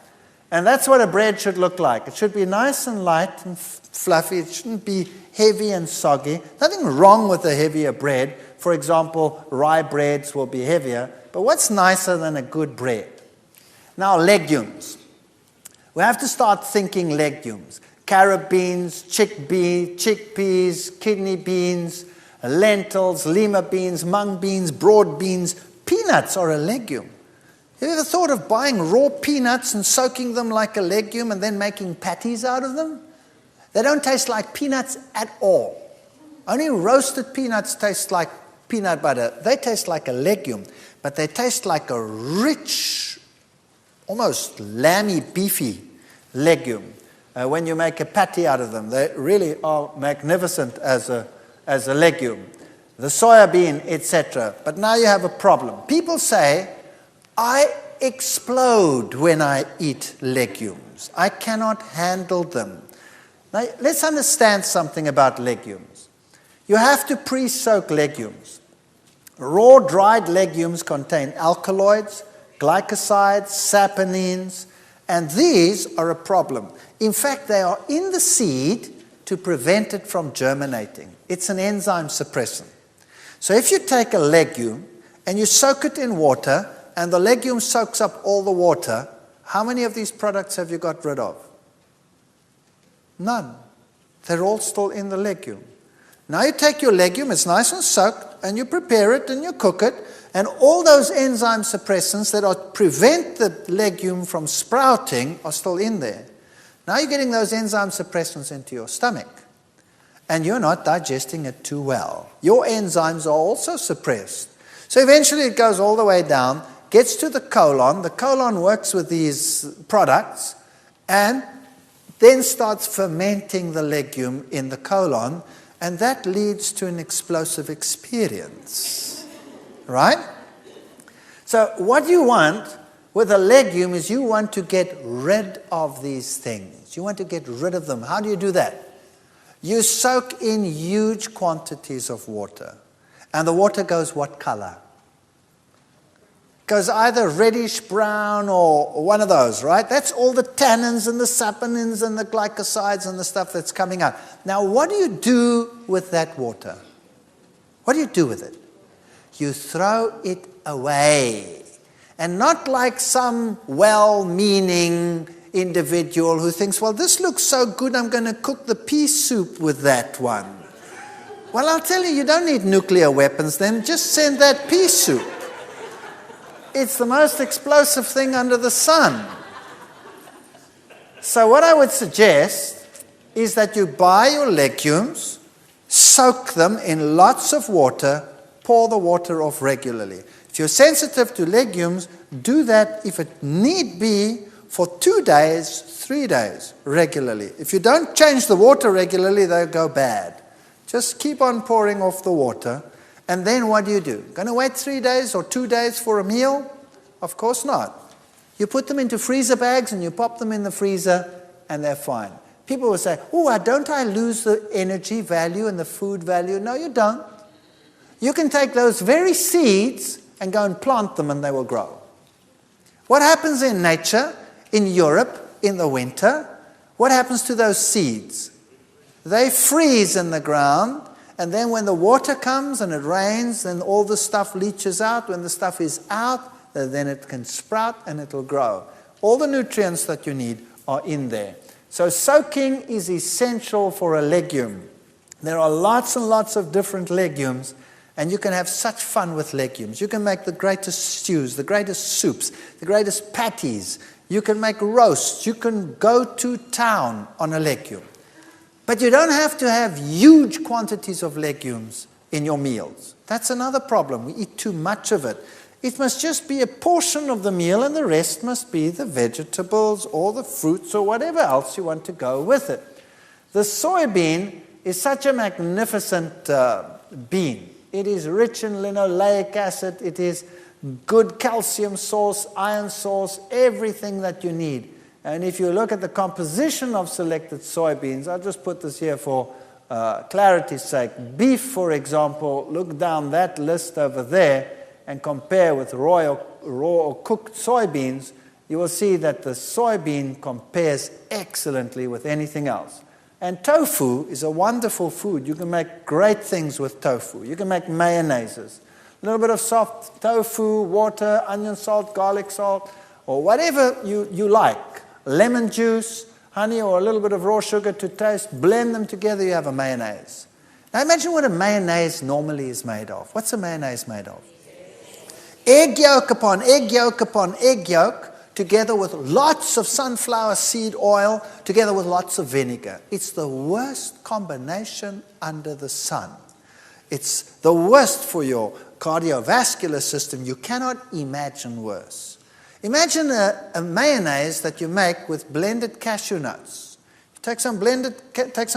S1: And that's what a bread should look like. It should be nice and light and fluffy. It shouldn't be heavy and soggy. Nothing wrong with a heavier bread. For example, rye breads will be heavier. But what's nicer than a good bread? Now, legumes. We have to start thinking legumes. Carrot beans, chickpeas, kidney beans, lentils, lima beans, mung beans, broad beans. Peanuts are a legume. Have you ever thought of buying raw peanuts and soaking them like a legume and then making patties out of them? They don't taste like peanuts at all. Only roasted peanuts taste like peanut butter. They taste like a legume, but they taste like a rich, almost lamby, beefy legume. When you make a patty out of them, they really are magnificent as a legume. The soya bean, etc. But now you have a problem. People say, I explode when I eat legumes. I cannot handle them. Now, let's understand something about legumes. You have to pre-soak legumes. Raw dried legumes contain alkaloids, glycosides, saponins, and these are a problem. In fact, they are in the seed to prevent it from germinating. It's an enzyme suppressant. So if you take a legume and you soak it in water, and the legume soaks up all the water, how many of these products have you got rid of? None. They're all still in the legume. Now you take your legume, it's nice and soaked, and you prepare it and you cook it, and all those enzyme suppressants that prevent the legume from sprouting are still in there. Now you're getting those enzyme suppressants into your stomach, and you're not digesting it too well. Your enzymes are also suppressed. So eventually it goes all the way down, gets to the colon. The colon works with these products and then starts fermenting the legume in the colon, and that leads to an explosive experience. Right? So what you want with a legume is you want to get rid of these things. You want to get rid of them. How do you do that? You soak in huge quantities of water. And the water goes what color? Goes either reddish brown or one of those, right? That's all the tannins and the saponins and the glycosides and the stuff that's coming out. Now, what do you do with that water? What do you do with it? You throw it away. And not like some well-meaning individual who thinks, well, this looks so good, I'm going to cook the pea soup with that one. Well, I'll tell you, you don't need nuclear weapons then. Just send that pea soup. It's the most explosive thing under the sun. So what I would suggest is that you buy your legumes, soak them in lots of water, pour the water off regularly. If you're sensitive to legumes, do that if it need be for 2 days, 3 days regularly. If you don't change the water regularly, they'll go bad. Just keep on pouring off the water. And then what do? Going to wait 3 days or 2 days for a meal? Of course not. You put them into freezer bags and you pop them in the freezer and they're fine. People will say, oh, don't I lose the energy value and the food value? No, you don't. You can take those very seeds and go and plant them and they will grow. What happens in nature, in Europe, in the winter, what happens to those seeds? They freeze in the ground, and then when the water comes and it rains, then all the stuff leaches out. When the stuff is out, then it can sprout and it will grow. All the nutrients that you need are in there. So soaking is essential for a legume. There are lots and lots of different legumes, and you can have such fun with legumes. You can make the greatest stews, the greatest soups, the greatest patties. You can make roasts. You can go to town on a legume. But you don't have to have huge quantities of legumes in your meals. That's another problem. We eat too much of it. It must just be a portion of the meal, and the rest must be the vegetables or the fruits or whatever else you want to go with it. The soybean is such a magnificent bean. It is rich in linoleic acid. It is good calcium source, iron source, everything that you need. And if you look at the composition of selected soybeans, I'll just put this here for clarity's sake. Beef, for example, look down that list over there and compare with raw or cooked soybeans, you will see that the soybean compares excellently with anything else. And tofu is a wonderful food. You can make great things with tofu. You can make mayonnaises. A little bit of soft tofu, water, onion salt, garlic salt, or whatever you like. Lemon juice, honey, or a little bit of raw sugar to taste. Blend them together, you have a mayonnaise. Now imagine what a mayonnaise normally is made of. What's a mayonnaise made of? Egg yolk upon egg yolk upon egg yolk, together with lots of sunflower seed oil, together with lots of vinegar. It's the worst combination under the sun. It's the worst for your cardiovascular system. You cannot imagine worse. Imagine a mayonnaise that you make with blended cashew nuts. You take some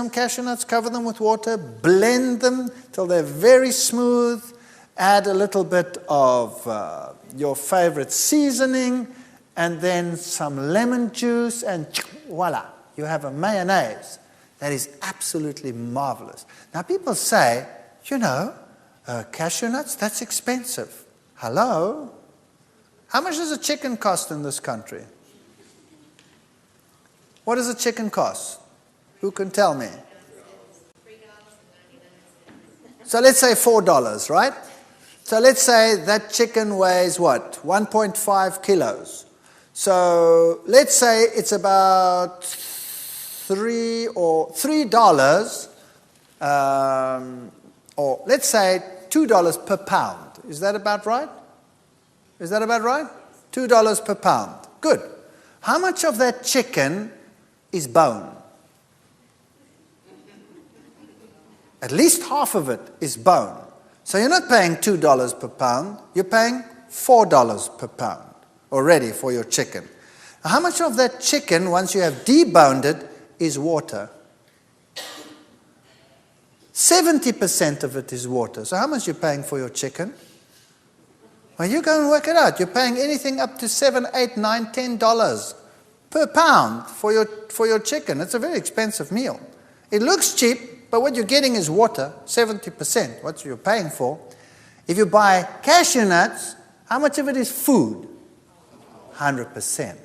S1: cashew nuts, cover them with water, blend them till they're very smooth, add a little bit of your favorite seasoning, and then some lemon juice, and voila, you have a mayonnaise that is absolutely marvelous. Now people say, cashew nuts, that's expensive. Hello? How much does a chicken cost in this country? What does a chicken cost? Who can tell me? So let's say $4, right? So let's say that chicken weighs what? 1.5 kilos. So let's say it's about $3, or let's say $2 per pound. Is that about right? Is that about right? $2 per pound. Good. How much of that chicken is bone? At least half of it is bone. So you're not paying $2 per pound, you're paying $4 per pound already for your chicken. Now, how much of that chicken, once you have deboned it, is water? 70% of it is water. So how much are you paying for your chicken? Well, you go and work it out. You're paying anything up to $7, $8, $9, $10 per pound for your chicken. It's a very expensive meal. It looks cheap, but what you're getting is water, 70%, what you're paying for. If you buy cashew nuts, how much of it is food? 100%.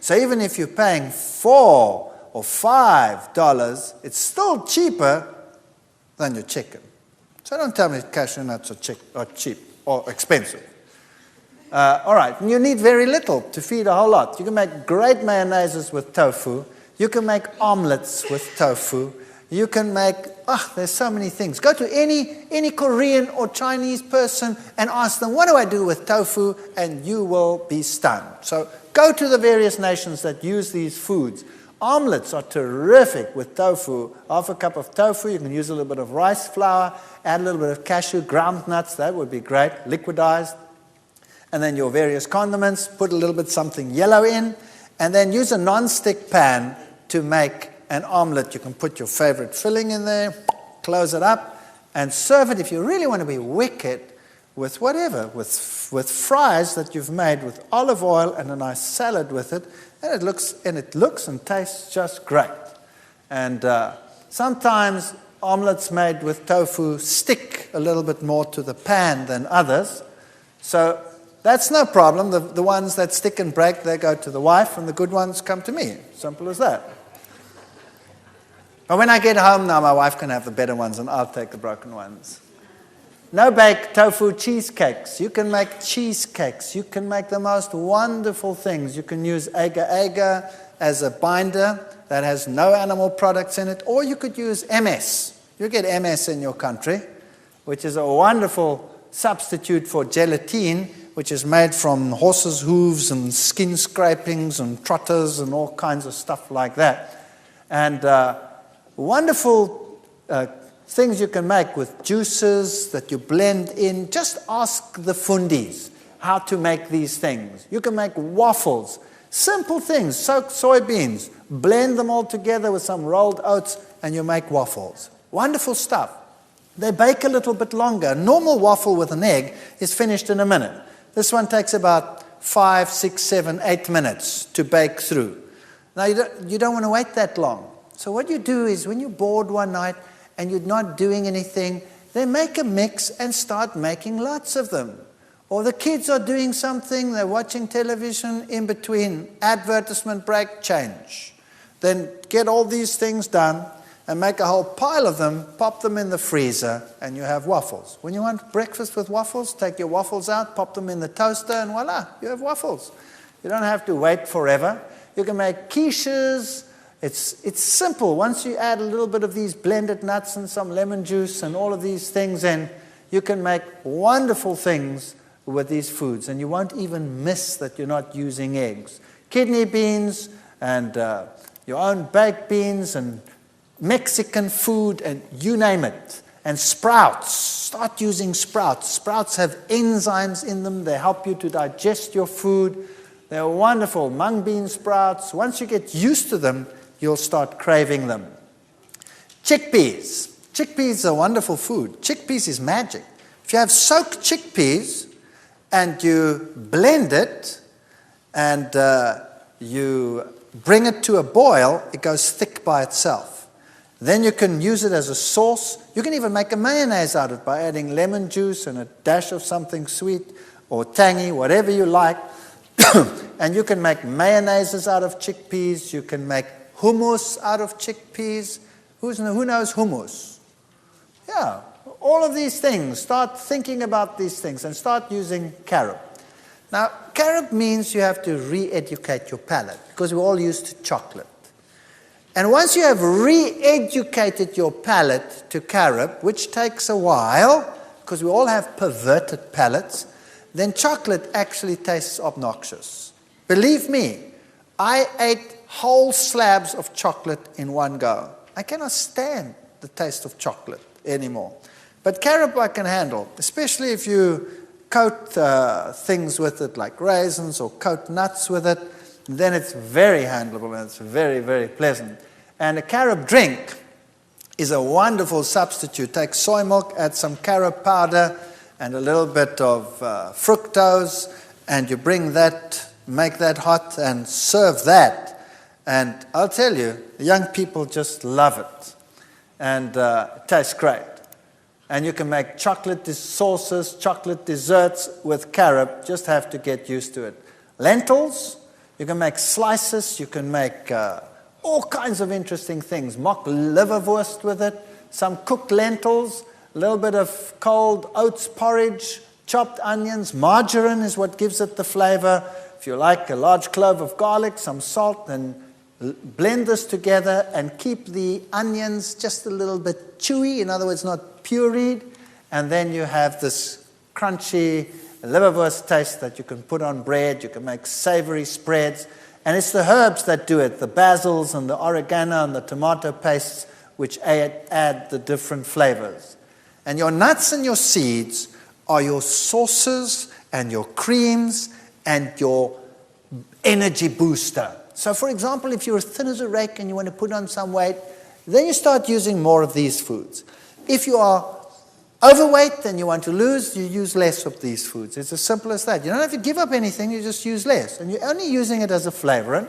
S1: So even if you're paying $4 or $5, it's still cheaper than your chicken. So don't tell me cashew nuts are cheap or expensive. All right, and you need very little to feed a whole lot. You can make great mayonnaises with tofu. You can make omelets with tofu. You can make, there's so many things. Go to any Korean or Chinese person and ask them, what do I do with tofu? And you will be stunned. So go to the various nations that use these foods. Omelets are terrific with tofu. Half a cup of tofu, you can use a little bit of rice flour, add a little bit of cashew, ground nuts, that would be great, liquidized. And then your various condiments, put a little bit something yellow in, and then use a non-stick pan to make an omelet. You can put your favorite filling in there, close it up, and serve it, if you really want to be wicked, with whatever, with fries that you've made with olive oil and a nice salad with it, and it looks and tastes just great. And sometimes omelets made with tofu stick a little bit more to the pan than others. So that's no problem. The ones that stick and break, they go to the wife, and the good ones come to me. Simple as that. But when I get home now, my wife can have the better ones, and I'll take the broken ones. No-bake tofu cheesecakes. You can make cheesecakes. You can make the most wonderful things. You can use agar-agar as a binder that has no animal products in it, or you could use MS. You get MS in your country, which is a wonderful substitute for gelatine, which is made from horses' hooves and skin scrapings and trotters and all kinds of stuff like that. And wonderful things you can make with juices that you blend in. Just ask the fundis how to make these things. You can make waffles. Simple things. Soak soybeans. Blend them all together with some rolled oats and you make waffles. Wonderful stuff. They bake a little bit longer. A normal waffle with an egg is finished in a minute. This one takes about 5, 6, 7, 8 minutes to bake through. Now, you don't want to wait that long. So what you do is when you're bored one night and you're not doing anything, then make a mix and start making lots of them. Or the kids are doing something, they're watching television, in between advertisement break, change. Then get all these things done and make a whole pile of them, pop them in the freezer, and you have waffles. When you want breakfast with waffles, take your waffles out, pop them in the toaster, and voila, you have waffles. You don't have to wait forever. You can make quiches. It's simple. Once you add a little bit of these blended nuts and some lemon juice and all of these things in, you can make wonderful things with these foods, and you won't even miss that you're not using eggs. Kidney beans and your own baked beans and Mexican food and you name it. And sprouts. Start using sprouts. Sprouts have enzymes in them. They help you to digest your food. They're wonderful. Mung bean sprouts. Once you get used to them, you'll start craving them. Chickpeas. Chickpeas are wonderful food. Chickpeas is magic. If you have soaked chickpeas and you blend it and you bring it to a boil, it goes thick by itself. Then you can use it as a sauce. You can even make a mayonnaise out of it by adding lemon juice and a dash of something sweet or tangy, whatever you like. And you can make mayonnaises out of chickpeas. You can make hummus out of chickpeas. Who knows hummus? Yeah, all of these things. Start thinking about these things and start using carob. Now, carob means you have to re-educate your palate because we're all used to chocolate. And once you have re-educated your palate to carob, which takes a while, because we all have perverted palates, then chocolate actually tastes obnoxious. Believe me, I ate whole slabs of chocolate in one go. I cannot stand the taste of chocolate anymore. But carob I can handle, especially if you coat things with it, like raisins, or coat nuts with it. Then it's very handleable and it's very, very pleasant. And a carob drink is a wonderful substitute. Take soy milk, add some carob powder and a little bit of fructose, and you bring that, make that hot and serve that. And I'll tell you, the young people just love it. And it tastes great. And you can make chocolate sauces, chocolate desserts with carob. Just have to get used to it. Lentils. You can make slices, you can make all kinds of interesting things. Mock liverwurst with it, some cooked lentils, a little bit of cold oats porridge, chopped onions. Margarine is what gives it the flavor. If you like, a large clove of garlic, some salt, and blend this together and keep the onions just a little bit chewy, in other words, not pureed. And then you have this crunchy liverwurst taste that you can put on bread. You can make savory spreads. And it's the herbs that do it, the basils and the oregano and the tomato pastes, which add the different flavors. And your nuts and your seeds are your sauces and your creams and your energy booster. So, for example, if you're as thin as a rake and you want to put on some weight, then you start using more of these foods. If you are overweight and you want to lose, you use less of these foods. It's as simple as that. You don't have to give up anything, you just use less. And you're only using it as a flavorant.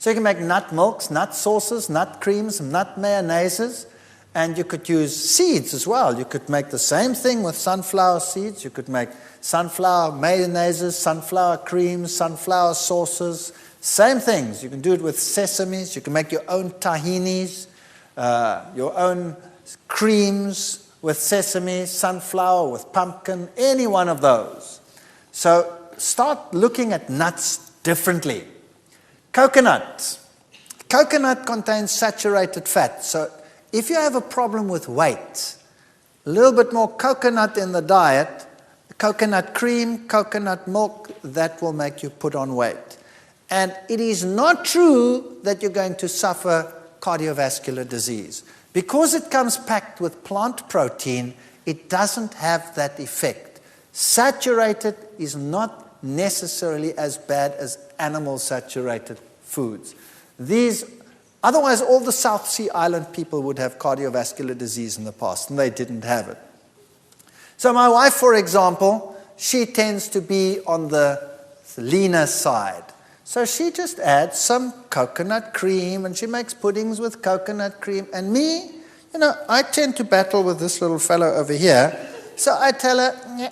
S1: So you can make nut milks, nut sauces, nut creams, nut mayonnaises, and you could use seeds as well. You could make the same thing with sunflower seeds. You could make sunflower mayonnaises, sunflower creams, sunflower sauces, same things. You can do it with sesames. You can make your own tahinis, your own creams with sesame, sunflower, with pumpkin, any one of those. So start looking at nuts differently. Coconut. Coconut contains saturated fat. So if you have a problem with weight, a little bit more coconut in the diet, coconut cream, coconut milk, that will make you put on weight. And it is not true that you're going to suffer cardiovascular disease. Because it comes packed with plant protein, it doesn't have that effect. Saturated is not necessarily as bad as animal saturated foods. Otherwise, all the South Sea Island people would have cardiovascular disease in the past, and they didn't have it. So my wife, for example, she tends to be on the leaner side. So she just adds some coconut cream, and she makes puddings with coconut cream. And me, I tend to battle with this little fellow over here. So I tell her,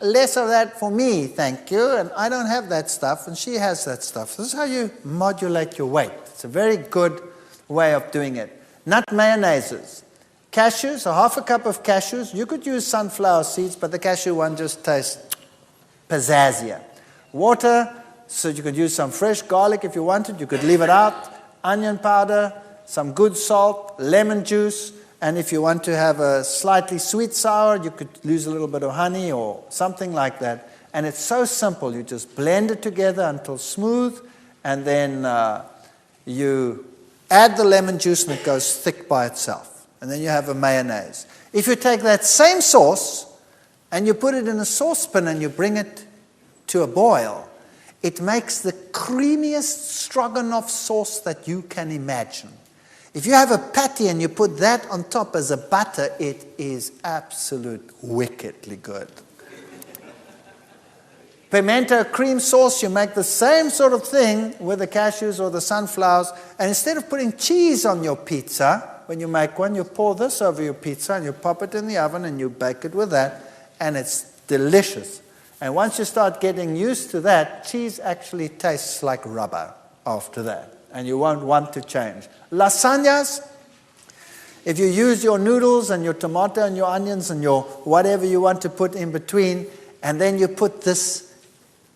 S1: less of that for me, thank you. And I don't have that stuff, and she has that stuff. This is how you modulate your weight. It's a very good way of doing it. Nut mayonnaises. Cashews, a half a cup of cashews. You could use sunflower seeds, but the cashew one just tastes pizzazier. Water, so you could use some fresh garlic if you wanted. You could leave it out. Onion powder, some good salt, lemon juice. And if you want to have a slightly sweet sour, you could use a little bit of honey or something like that. And it's so simple. You just blend it together until smooth, and then you add the lemon juice and it goes thick by itself. And then you have a mayonnaise. If you take that same sauce and you put it in a saucepan and you bring it to a boil, it makes the creamiest stroganoff sauce that you can imagine. If you have a patty and you put that on top as a butter, it is absolute wickedly good. Pimento cream sauce, you make the same sort of thing with the cashews or the sunflowers, and instead of putting cheese on your pizza, when you make one, you pour this over your pizza and you pop it in the oven and you bake it with that, and it's delicious. And once you start getting used to that, cheese actually tastes like rubber after that, and you won't want to change. Lasagnas, if you use your noodles and your tomato and your onions and your whatever you want to put in between, and then you put this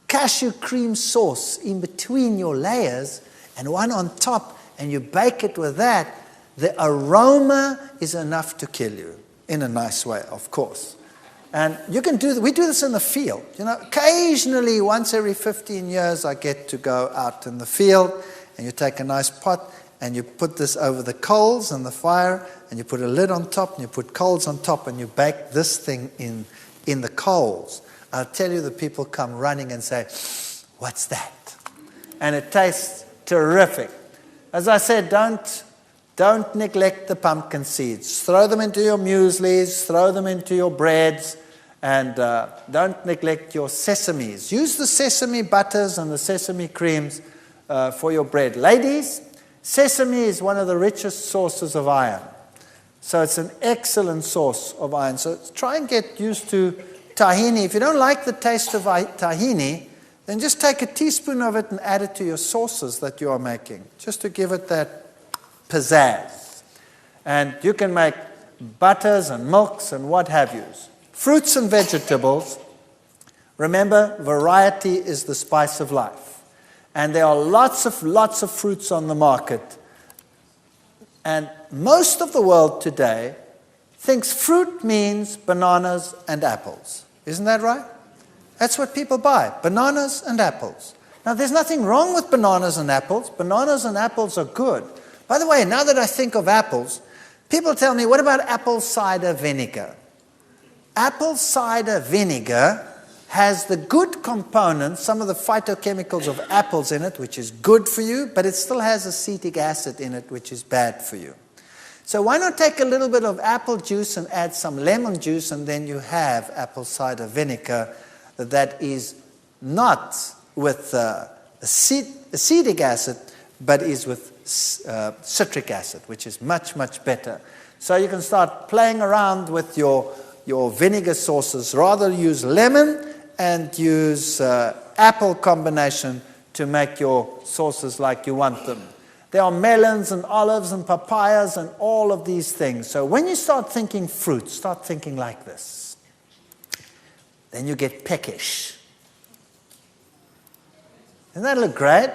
S1: cashew cream sauce in between your layers and one on top, and you bake it with that, the aroma is enough to kill you, in a nice way, of course. And you can we do this in the field. Occasionally, once every 15 years, I get to go out in the field, and you take a nice pot, and you put this over the coals and the fire, and you put a lid on top, and you put coals on top, and you bake this thing in the coals. I'll tell you, the people come running and say, "What's that?" And it tastes terrific. As I said, don't neglect the pumpkin seeds. Throw them into your mueslis, throw them into your breads, and don't neglect your sesames. Use the sesame butters and the sesame creams for your bread. Ladies, sesame is one of the richest sources of iron. So it's an excellent source of iron. So try and get used to tahini. If you don't like the taste of tahini, then just take a teaspoon of it and add it to your sauces that you are making, just to give it that pizzazz. And you can make butters and milks and what have yous. Fruits and vegetables. Remember, variety is the spice of life. And there are lots of fruits on the market. And most of the world today thinks fruit means bananas and apples. Isn't that right? That's what people buy, bananas and apples. Now, there's nothing wrong with bananas and apples. Bananas and apples are good. By the way, now that I think of apples, people tell me, what about apple cider vinegar? Apple cider vinegar has the good components, some of the phytochemicals of apples in it, which is good for you, but it still has acetic acid in it, which is bad for you. So why not take a little bit of apple juice and add some lemon juice, and then you have apple cider vinegar that is not with acetic acid, but is with citric acid, which is much, much better. So you can start playing around with your vinegar sauces. Rather use lemon and use apple combination to make your sauces like you want them. There are melons and olives and papayas and all of these things. So when you start thinking fruit, start thinking like this. Then you get peckish. Doesn't that look great?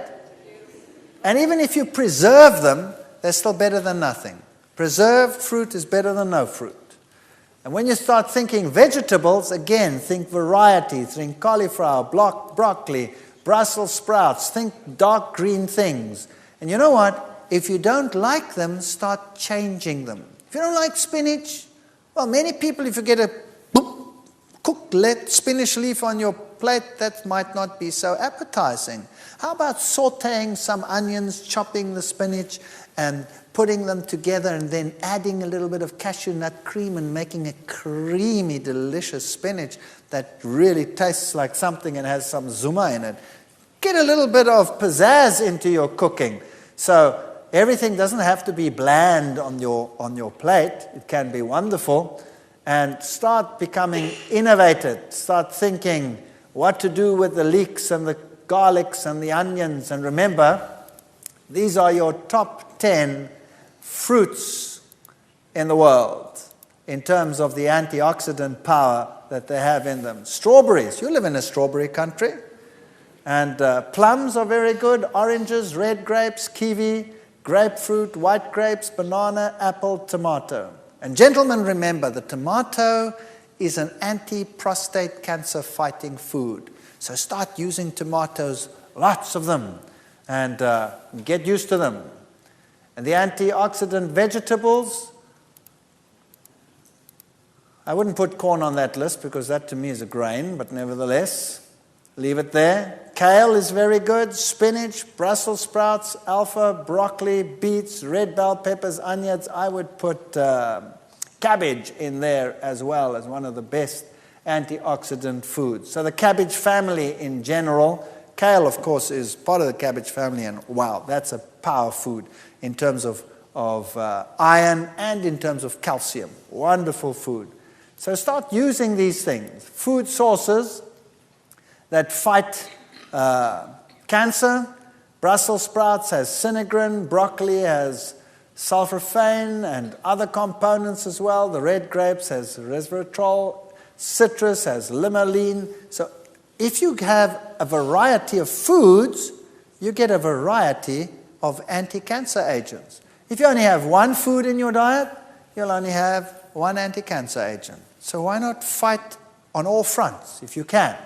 S1: And even if you preserve them, they're still better than nothing. Preserved fruit is better than no fruit. And when you start thinking vegetables, again, think variety. Think cauliflower, broccoli, Brussels sprouts. Think dark green things. And you know what? If you don't like them, start changing them. If you don't like spinach, well, many people, if you get a cooked spinach leaf on your plate, that might not be so appetizing. How about sauteing some onions, chopping the spinach, and putting them together, and then adding a little bit of cashew nut cream and making a creamy, delicious spinach that really tastes like something and has some zuma in it. Get a little bit of pizzazz into your cooking. So everything doesn't have to be bland on your plate. It can be wonderful. And start becoming innovative. Start thinking what to do with the leeks and the garlics and the onions. And remember, these are your top 10 fruits in the world in terms of the antioxidant power that they have in them. Strawberries. You live in a strawberry country. And plums are very good. Oranges, red grapes, kiwi, grapefruit, white grapes, banana, apple, tomato. And gentlemen, remember, the tomato is an anti-prostate cancer fighting food. So start using tomatoes, lots of them, and get used to them. And the antioxidant vegetables, I wouldn't put corn on that list because that to me is a grain, but nevertheless, leave it there. Kale is very good. Spinach, Brussels sprouts, alpha, broccoli, beets, red bell peppers, onions. I would put cabbage in there as well as one of the best antioxidant foods. So the cabbage family in general, kale of course is part of the cabbage family, and wow, that's a power food in terms of iron and in terms of calcium. Wonderful food. So start using these things. Food sources that fight cancer. Brussels sprouts has sinigrin, broccoli has sulforaphane and other components as well. The red grapes has resveratrol, citrus has limonene. So if you have a variety of foods, you get a variety of anti-cancer agents. If you only have one food in your diet, you'll only have one anti-cancer agent. So why not fight on all fronts if you can?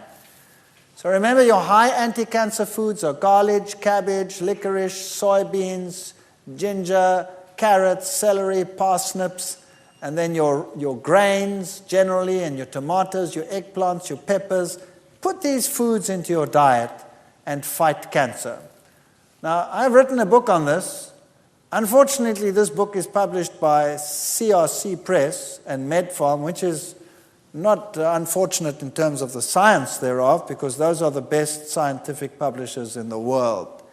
S1: So remember, your high anti-cancer foods are garlic, cabbage, licorice, soybeans, ginger, carrots, celery, parsnips, and then your grains generally, and your tomatoes, your eggplants, your peppers. Put these foods into your diet and fight cancer. Now, I've written a book on this. Unfortunately, this book is published by CRC Press and MedFarm, which is not unfortunate in terms of the science thereof, because those are the best scientific publishers in the world.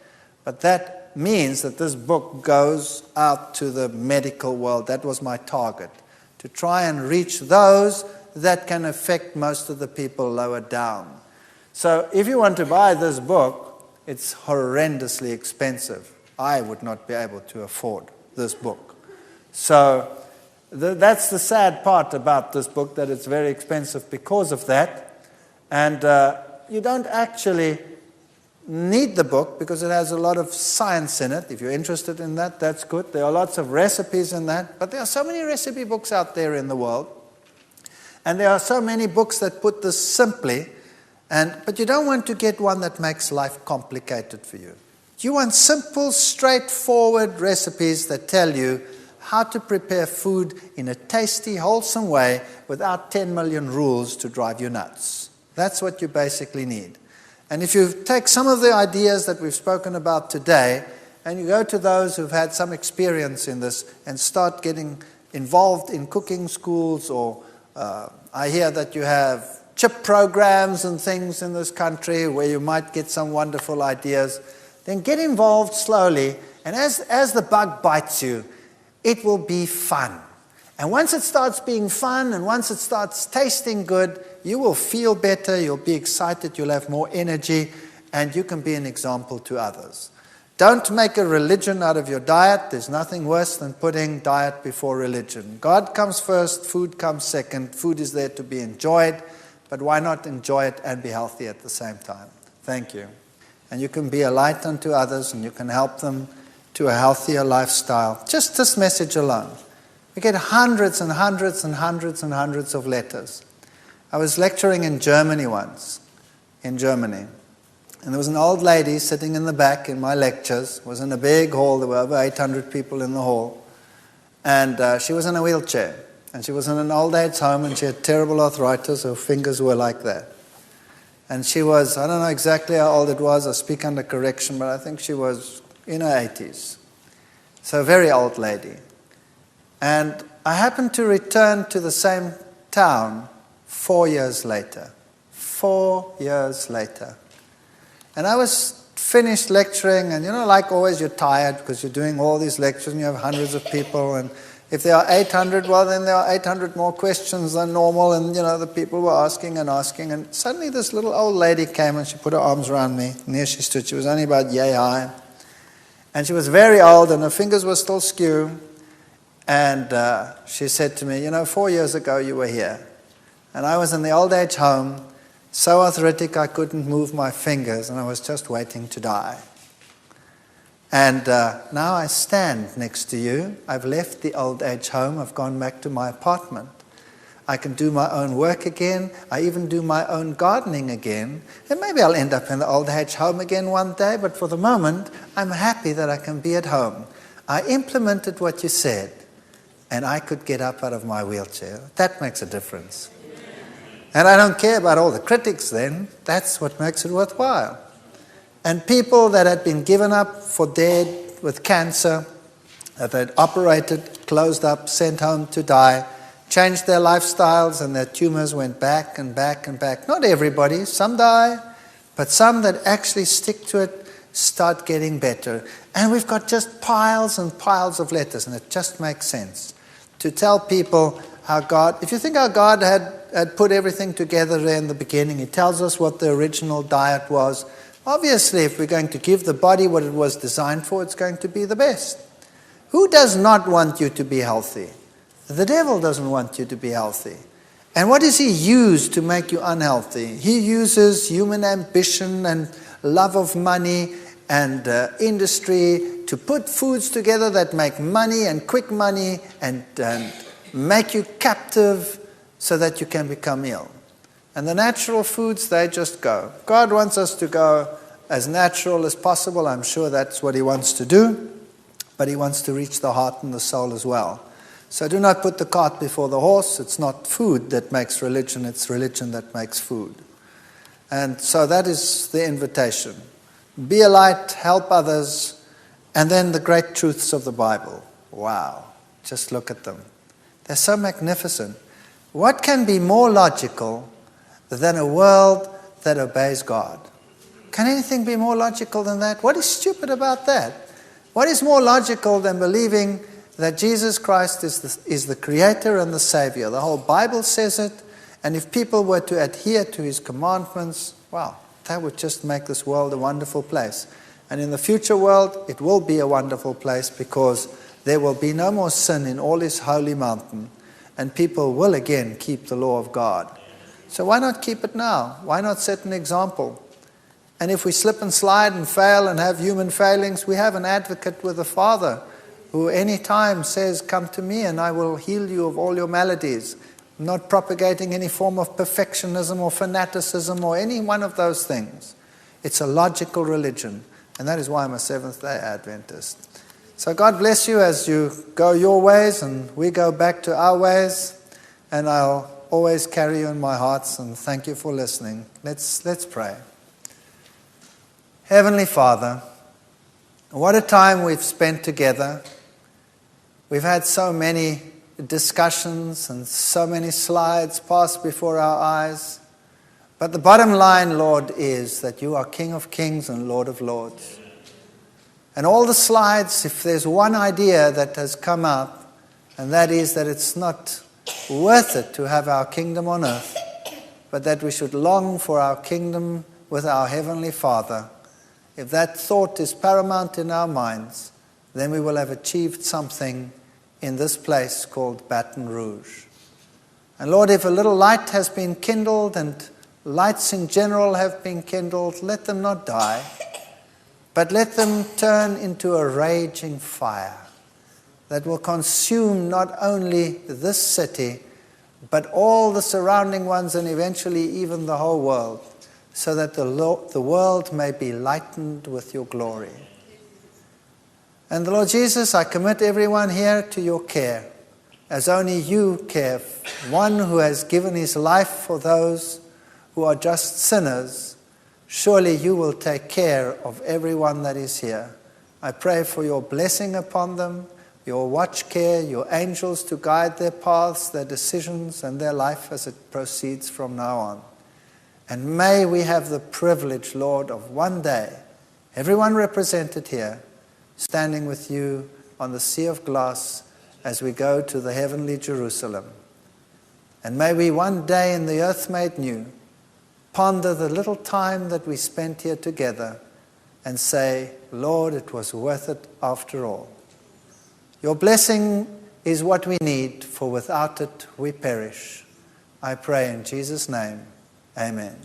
S1: But that means that this book goes out to the medical world. That was my target, to try and reach those that can affect most of the people lower down. So if you want to buy this book, it's horrendously expensive. I would not be able to afford this book. So that's the sad part about this book, that it's very expensive because of that. And you don't actually need the book because it has a lot of science in it. If you're interested in that, that's good. There are lots of recipes in that. But there are so many recipe books out there in the world. And there are so many books that put this simply. But you don't want to get one that makes life complicated for you. You want simple, straightforward recipes that tell you how to prepare food in a tasty, wholesome way without 10 million rules to drive you nuts. That's what you basically need. And if you take some of the ideas that we've spoken about today, and you go to those who've had some experience in this and start getting involved in cooking schools, or I hear that you have chip programs and things in this country where you might get some wonderful ideas, then get involved slowly. And as the bug bites you, it will be fun. And once it starts being fun and once it starts tasting good, you will feel better, you'll be excited, you'll have more energy, and you can be an example to others. Don't make a religion out of your diet. There's nothing worse than putting diet before religion. God comes first, food comes second. Food is there to be enjoyed, but why not enjoy it and be healthy at the same time? Thank you. And you can be a light unto others, and you can help them to a healthier lifestyle. Just this message alone. We get hundreds and hundreds and hundreds and hundreds of letters. I was lecturing in Germany once, and there was an old lady sitting in the back in my lectures. It was in a big hall. There were over 800 people in the hall. And she was in a wheelchair. And she was in an old age home, and she had terrible arthritis. Her fingers were like that. And she was, I don't know exactly how old it was. I speak under correction, but I think she was in her 80s. So a very old lady. And I happened to return to the same town 4 years later. 4 years later. And I was finished lecturing, and like always, you're tired because you're doing all these lectures and you have hundreds of people. And if there are 800, well, then there are 800 more questions than normal. And, the people were asking and asking. And suddenly this little old lady came and she put her arms around me. And here she stood. She was only about yay high. And she was very old, and her fingers were still skew. And she said to me, 4 years ago you were here. And I was in the old age home, so arthritic I couldn't move my fingers, and I was just waiting to die. And now I stand next to you. I've left the old age home. I've gone back to my apartment. I can do my own work again. I even do my own gardening again. And maybe I'll end up in the old age home again one day, but for the moment, I'm happy that I can be at home. I implemented what you said, and I could get up out of my wheelchair. That makes a difference. And I don't care about all the critics then. That's what makes it worthwhile. And people that had been given up for dead with cancer, that they'd operated, closed up, sent home to die, changed their lifestyles, and their tumors went back and back and back. Not everybody, some die, but some that actually stick to it start getting better. And we've got just piles and piles of letters, and it just makes sense to tell people how God, if you think how God had put everything together there in the beginning, He tells us what the original diet was. Obviously, if we're going to give the body what it was designed for, it's going to be the best. Who does not want you to be healthy? The devil doesn't want you to be healthy. And what does he use to make you unhealthy? He uses human ambition and love of money and industry to put foods together that make money and quick money and make you captive so that you can become ill. And the natural foods, they just go. God wants us to go as natural as possible. I'm sure that's what He wants to do. But He wants to reach the heart and the soul as well. So do not put the cart before the horse. It's not food that makes religion. It's religion that makes food. And so that is the invitation. Be a light, help others, and then the great truths of the Bible. Wow. Just look at them. They're so magnificent. What can be more logical than a world that obeys God? Can anything be more logical than that? What is stupid about that? What is more logical than believing that Jesus Christ is the Creator and the Savior? The whole Bible says it, and if people were to adhere to His commandments, wow, that would just make this world a wonderful place. And in the future world, it will be a wonderful place because there will be no more sin in all His holy mountain, and people will again keep the law of God. So why not keep it now? Why not set an example? And if we slip and slide and fail and have human failings, we have an advocate with the Father who any time says, "Come to me and I will heal you of all your maladies." I'm not propagating any form of perfectionism or fanaticism or any one of those things. It's a logical religion, and that is why I'm a Seventh-day Adventist. So God bless you as you go your ways and we go back to our ways, and I'll always carry you in my hearts, and thank you for listening. Let's pray. Heavenly Father, what a time we've spent together. We've had so many discussions and so many slides pass before our eyes. But the bottom line, Lord, is that you are King of Kings and Lord of Lords. And all the slides, if there's one idea that has come up, and that is that it's not worth it to have our kingdom on earth, but that we should long for our kingdom with our Heavenly Father. If that thought is paramount in our minds, then we will have achieved something in this place called Baton Rouge. And Lord, if a little light has been kindled and lights in general have been kindled, let them not die, but let them turn into a raging fire that will consume not only this city, but all the surrounding ones and eventually even the whole world, so that the world may be lightened with your glory. And Lord Jesus, I commit everyone here to your care, as only you care. One who has given his life for those who are just sinners, surely you will take care of everyone that is here. I pray for your blessing upon them, your watch care, your angels to guide their paths, their decisions, and their life as it proceeds from now on. And may we have the privilege, Lord, of one day, everyone represented here, standing with you on the sea of glass as we go to the heavenly Jerusalem. And may we one day in the earth made new ponder the little time that we spent here together and say, Lord, it was worth it after all. Your blessing is what we need, for without it we perish. I pray in Jesus' name, amen.